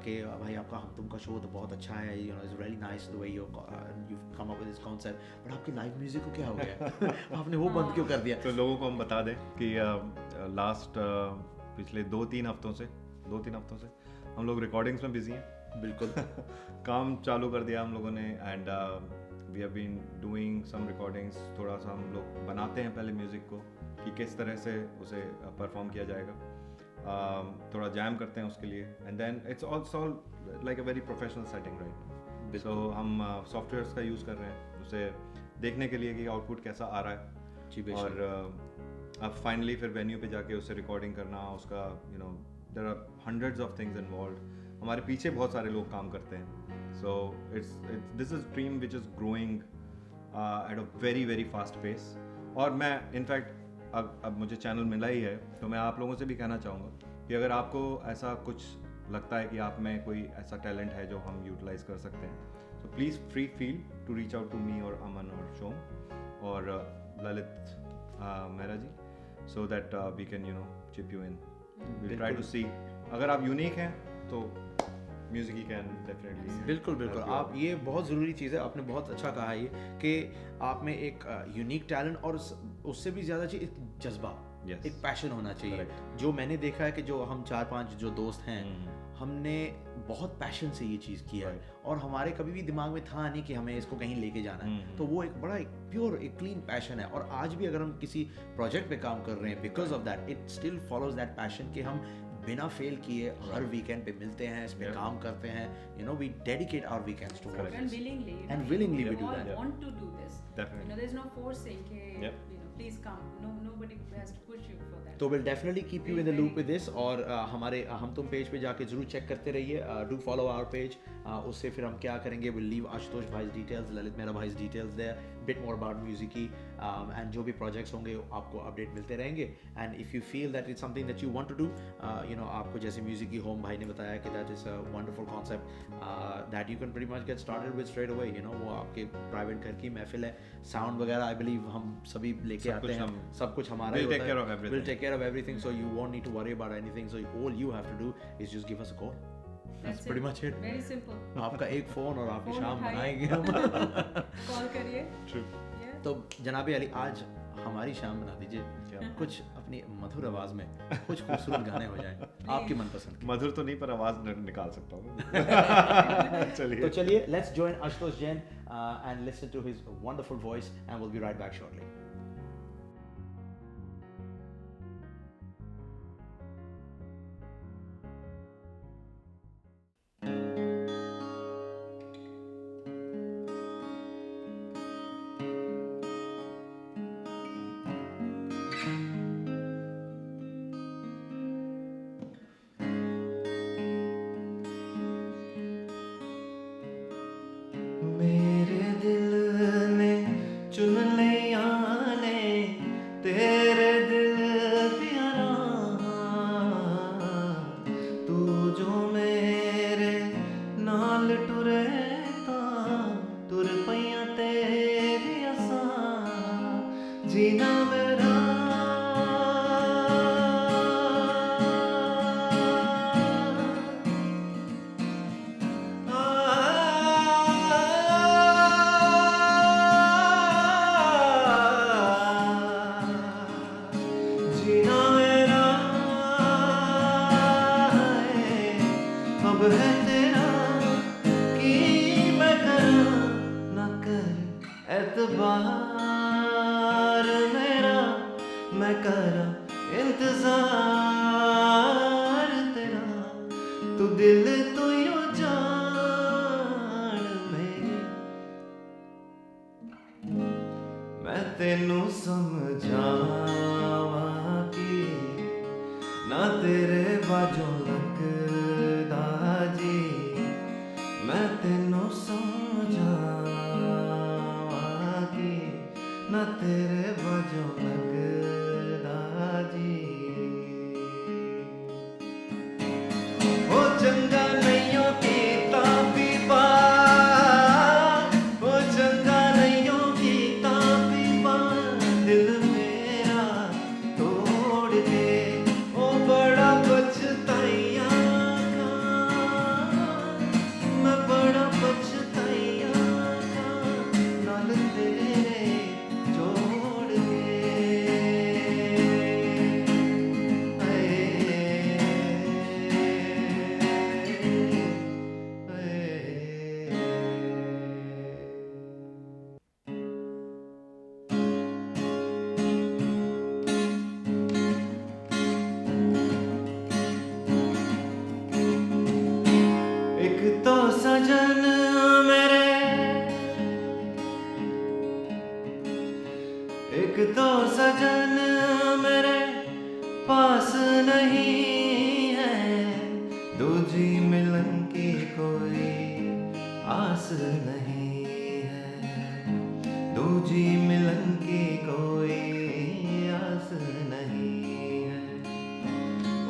कि भाई आपका हम तुमका शो तो बहुत अच्छा है, it's really nice the way you come up with this concept, but आपकी लाइव म्यूजिक को क्या हो गया? आपने वो बंद क्यों कर दिया? तो लोगों को हम बता दें कि लास्ट पिछले 2-3 हफ्तों से हम लोग रिकॉर्डिंग्स में बिजी हैं। बिल्कुल काम चालू कर दिया हम लोगों ने, and we have been doing some recordings. थोड़ा सा हम लोग बनाते हैं पहले म्यूज़िक को कि किस तरह से उसे परफॉर्म किया जाएगा, थोड़ा जैम करते हैं उसके लिए, and then it's also like a very professional setting right. So हम सॉफ्टवेयर्स का यूज़ कर रहे हैं उसे देखने के लिए कि आउटपुट कैसा आ रहा है, और अब फाइनली फिर वेन्यू पे जाके उसे रिकॉर्डिंग करना, उसका there are hundreds of things involved. हमारे पीछे बहुत सारे लोग काम करते हैं, so this is dream which is growing at a very very fast pace. और मैं इनफैक्ट अब मुझे चैनल मिला ही है, तो मैं आप लोगों से भी कहना चाहूँगा कि अगर आपको ऐसा कुछ लगता है कि आप में कोई ऐसा टैलेंट है जो हम यूटिलाइज कर सकते हैं, तो please free feel to reach out to me और अमन और शोम और Lalit Mehra ji, so that we can chip you in, we try to see अगर आप यूनिक हैं तो म्यूजिक ही कैन डेफिनेटली। बिल्कुल आप, ये बहुत ज़रूरी चीज़ है, आपने बहुत अच्छा कहा ये कि आप में एक यूनिक टैलेंट और उससे भी ज़्यादा चीज़ एक जज्बा, एक पैशन होना चाहिए। जो मैंने देखा है कि जो हम 4-5 जो दोस्त हैं, हमने बहुत पैशन से ये चीज़ किया है और हमारे कभी भी दिमाग में था नहीं कि हमें इसको कहीं लेके जाना है। तो वो एक बड़ा एक प्योर एक क्लीन पैशन है और आज भी अगर हम किसी प्रोजेक्ट पे काम कर रहे हैं, because of that it still follows that passion कि हम बिना फेल किए हर वीकेंड पे मिलते हैं, इस पे काम करते हैं, we dedicate our weekends to work and willingly we do all that. want to do this. Definitely. There's no forcing please come, nobody has to push you for that. तो will definitely keep you in the loop with this और हमारे हम तुम page पे जाके जरूर check करते रहिए, डू फॉलो आवर पेज। उससे फिर हम क्या करेंगे, विल लीव आशुतोष भाई's डिटेल्स, ललित मेहरा भाई's details there, bit more about music की एंड जो भी प्रोजेक्ट्स होंगे आपको अपडेट मिलते रहेंगे। And if you feel that it's something that you want to do, आपको जैसे म्यूजिक की होम भाई ने बताया कि that is a wonderful concept that you can pretty much get started with straight away. वो आपके प्राइवेट घर की महफिल है, साउंड वगैरह आई बिलीव हम सभी लेके आते हैं, सब कुछ हमारा ही होता है, we'll take care of everything, so you won't need to worry about anything, so all you have to do is just give us a call. That's pretty much it. Very simple. आपका एक phone और आपकी शाम बनाएंगे हम। Call करिए। True. तो जनाबे अली आज हमारी शाम बना दीजिए, कुछ अपनी मधुर आवाज में कुछ खूबसूरत गाने हो जाएं आपकी मनपसंद के। मधुर तो नहीं पर आवाज निकाल सकता हूँ। तो चलिए let's join Ashutosh Jain and listen to his wonderful voice and we'll be right back shortly.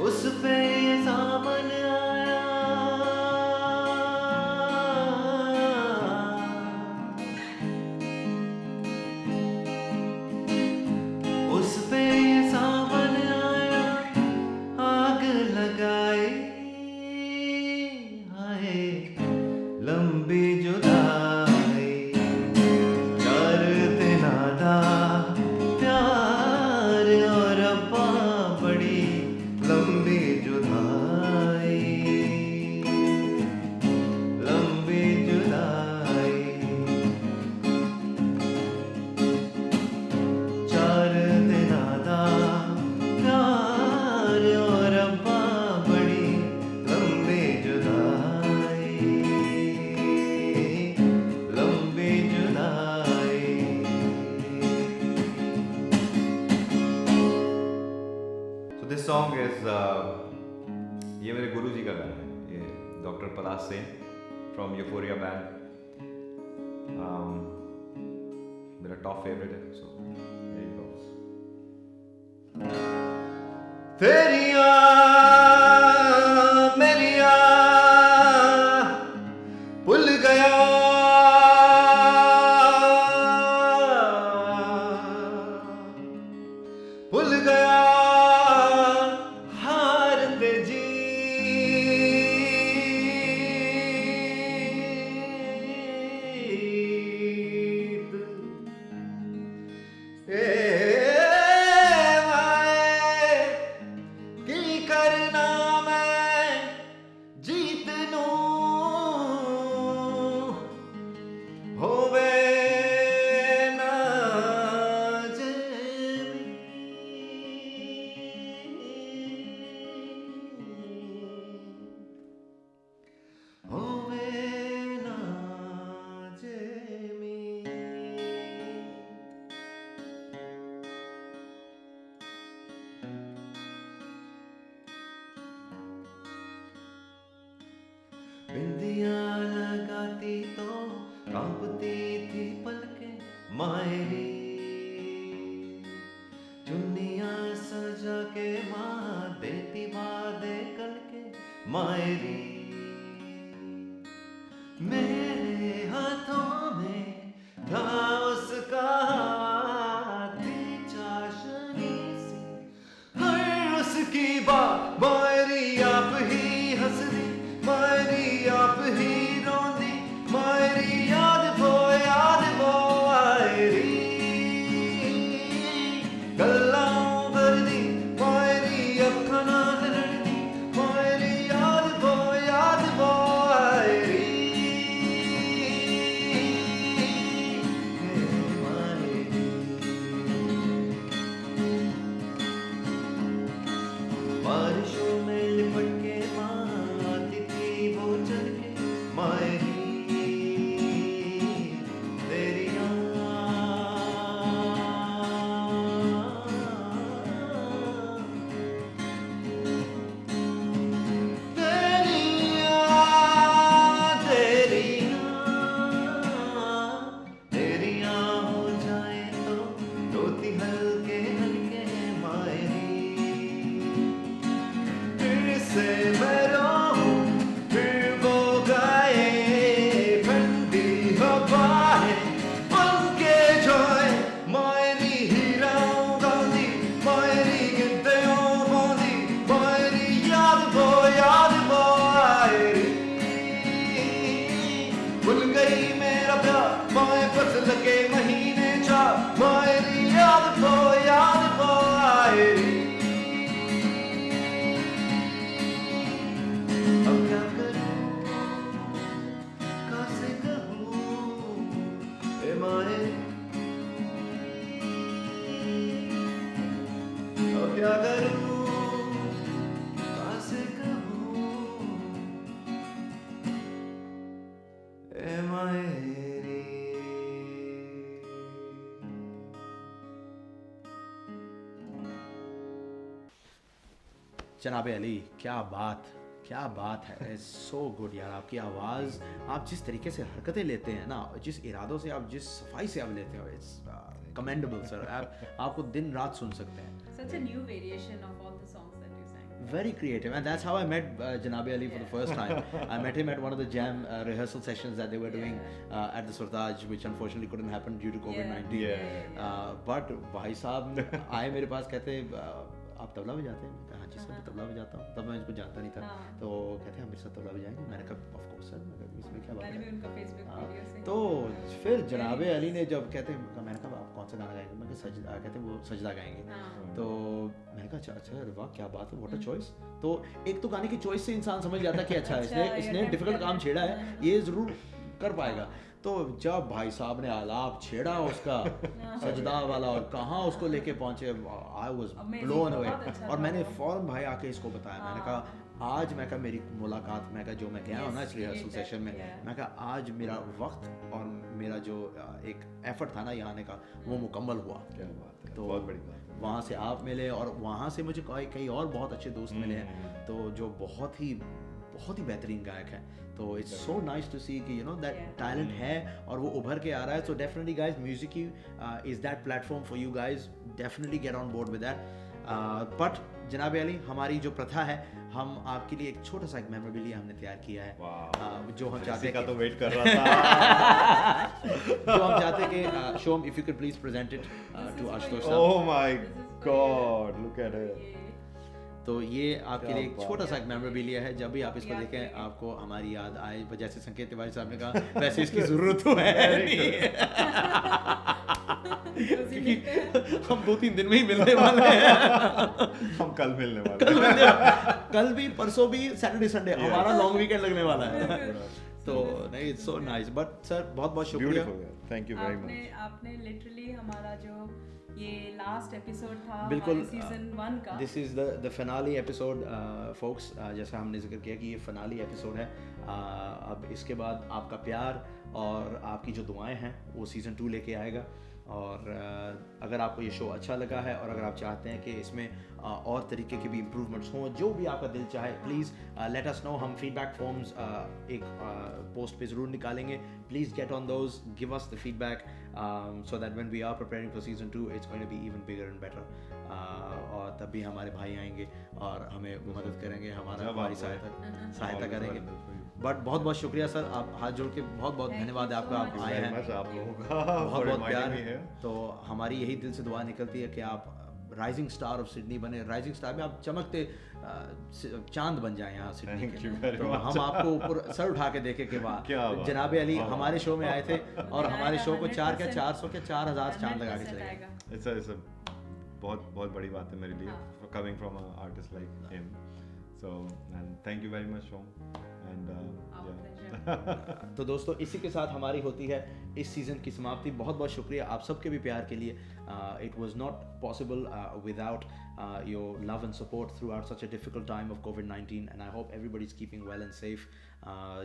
उस पे सावन आया song is ये मेरे गुरु जी का गाना है, ये doctor Palash Sen from Euphoria band. मेरा top favorite है, so here it goes. तेरियां मेरियां भूल गया हार ते जीत की करना मैं जीत नूं होवे ना बिंदियां लगाती तो कांपती थी पलकें मायरी चुन्नियां सजा के माँ देती वादे कलके मायरी मेरे हाथों में था उसका हाथी चाशनी सी हर उसकी बात मायरी आप ही हंसदी मायरी आप ही रोंदी मायरी याद वो आयरी गल्लां करदी मायरी अखां नाल लड़दी मायरी याद वो आयरी बारिशों में लिपट के माँ आती थी वो चल के मायरी तेरियां तेरियां हो जाए तो रोती हल्के हल्के मायरी फिर से मैं रोऊं फिर वो गाए ठंडी हवाएं उनके जोए मायरी हीराओं गांधी मायरी गिनतियों बोंदी मायरी याद वो आयरी भूल गई मेरा प्यार माए बस लगे महीने चार मायरी याद वो आयरी अब क्या करूं कैसे कहूं ए माए अब क्या करूं कैसे कहूं ए मायरी जनाबे अली, क्या बात है, सो गुड यार। आपकी आवाज़, आप जिस तरीके से हरकतें लेते हैं ना, जिस इरादों से आप, जिस सफाई से आप लेते हो, इट्स कमेंडेबल सर। आपको दिन रात सुन सकते हैं। Such a new variation of all the songs that you sang. Very creative, and that's how I met Janabe Ali for the first time. I met him at one of the jam rehearsal sessions that they were doing at the Surtaj, which unfortunately couldn't happen due to COVID-19. But भाई साहब आए मेरे पास, कहते आप तबला बजाते हैं? हाँ जी sir, मैं तबला बजाता हूँ। तब मैं इसको जानता नहीं था। तो कहते हैं मेरे साथ तबला बजाएंगे? मैंने कहा ऑफ कोर्स सर, इसमें क्या बात है। तो फिर जनाबे अली ने जब कहते हैं, मैंने कहा आप कौन सा गाना गाएंगे? मैं सजदा, कहते हैं वो सजदा गाएंगे। तो मैंने कहा अच्छा वाह क्या बात है, व्हाट अ चॉइस। तो एक तो गाने की चॉइस से इंसान समझ जाता कि अच्छा इसने डिफिकल्ट काम छेड़ा है, ये ज़रूर कर पाएगा। तो जब भाई साहब ने आलाप छेड़ा उसका सजदा वाला और कहाँ उसको लेके पहुंचे, आई वाज ब्लोन अवे। और मैंने फौरन भाई आके इसको बताया, मैंने कहा आज मैं कहा मेरी मुलाकात, मैं कहा जो मैं गया हूँ ना इस रिहर्सल सेशन में, मैं कहा आज मेरा वक्त और मेरा जो एक एफर्ट था ना यहाँ आने का वो मुकम्मल हुआ। क्या बात है, तो बहुत बड़ी बात। वहाँ से आप मिले और वहाँ से मुझे कई और बहुत अच्छे दोस्त मिले हैं तो जो बहुत ही बेहतरीन गायक हैं। तो इट्स सो नाइस टू सी कि यू नो दैट टैलेंट है और वो उभर के आ रहा है। So definitely guys, music is that platform for you guys, definitely get on board with that. But जनाब अली, हमारी जो प्रथा है, हम आपके लिए एक छोटा सा एक मेमोरेबिलिया हमने तैयार किया है जो हम चाहते का तो वेट कर रहा था। जो हम चाहते कि Shom, if you can please present it to Ashutosh साहब। Oh my god, look at it. तो ये आपके लिए एक छोटा सा एक मेमोरेबिलिया है, जब भी आप इसको देखें आपको हमारी याद आए। जैसे संकेत तिवारी साहब ने कहा, वैसे इसकी जरूरत तो है नहीं। क्योंकि हम 2-3 दिन में ही मिलने वाले हैं। हम कल मिलने वाले हैं। कल भी, परसों भी, सैटरडे संडे हमारा लॉन्ग वीकेंड लगने वाला है। तो नहीं, it's so nice. But sir बहुत बहुत शुक्रिया, थैंक यू वेरी मच। आपने लिटरली हमारा जो ये लास्ट एपिसोड था बिल्कुल सीजन 1 का, this is the finale episode folks. जैसा हमने जिक्र किया कि ये फिनाली एपिसोड है। अब इसके बाद आपका प्यार और आपकी जो दुआएं हैं वो सीजन 2 लेके आएगा। और अगर आपको ये शो अच्छा लगा है और अगर आप चाहते हैं कि इसमें और तरीके के भी इम्प्रूवमेंट्स हों, जो भी आपका दिल चाहे, प्लीज़ लेट अस नो। हम फीडबैक फॉर्म्स एक पोस्ट पे ज़रूर निकालेंगे। Please get on those, give us the feedback so that when we are preparing for season 2 it's going to be even bigger and better. और तब भी हमारे भाई आएंगे और हमें मदद करेंगे, हमारी सहायता करेंगे। बट बहुत बहुत शुक्रिया सर, आप हाथ जोड़ के बहुत बहुत धन्यवाद है आपका, आप आए हैं। आप लोगों का बहुत बहुत प्यार है। तो हमारी यही दिल से दुआ निकलती है कि आप राइजिंग स्टार ऑफ सिडनी बने। राइजिंग स्टार में आप चमकते चांद बन जाए यहाँ सिडनी के। तो हम आपको ऊपर सर उठा के देखें कि वाह, जनाब अली हमारे शो में आए थे और हमारे शो को 400 के 4000 चांद लगा के चले गए। इट्स बहुत बहुत बड़ी बात है मेरे लिए, coming from a artist like him. So and thank you very much Shome. तो दोस्तों, इसी के साथ हमारी होती है इस सीज़न की समाप्ति। बहुत बहुत शुक्रिया आप सबके भी प्यार के लिए। It was not possible without your love and support through out such a difficult time of covid and I hope everybody is keeping well and safe.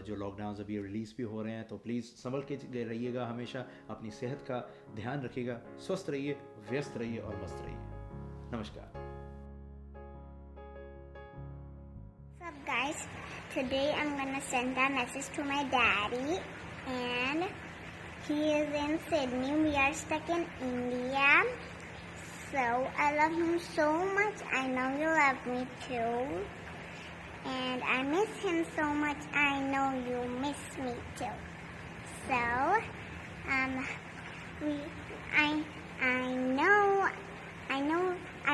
जो लॉकडाउन अभी रिलीज़ भी हो रहे हैं, तो प्लीज़ संभल के रहिएगा, हमेशा अपनी सेहत का ध्यान रखिएगा, स्वस्थ रहिए, व्यस्त रहिए और मस्त रहिए। नमस्कार। Guys, today I'm gonna send a message to my daddy, and he is in Sydney. We are stuck in India, so I love him so much. I know you love me too, and I miss him so much. I know you miss me too. So,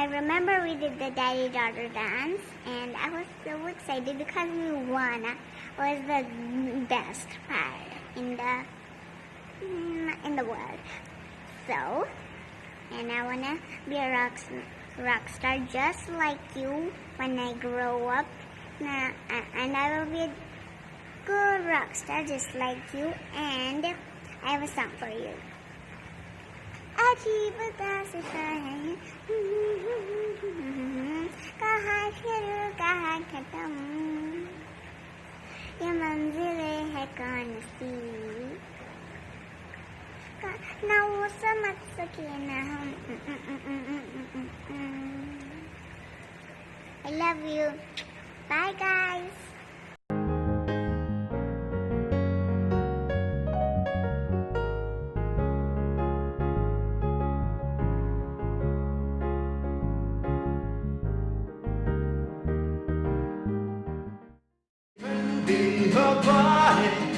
I remember we did the daddy-daughter dance, and I was so excited because we won. It was the best part in the world. So, and I wanna be a rock star just like you when I grow up. And I will be a good rock star just like you. And I have a song for you. अजीब दास्तां है, कहाँ शुरू कहाँ खत्म, ये मंजिलें है कौन सी, ना वो समझ सके ना हम। I love you. Bye guys. Be her body.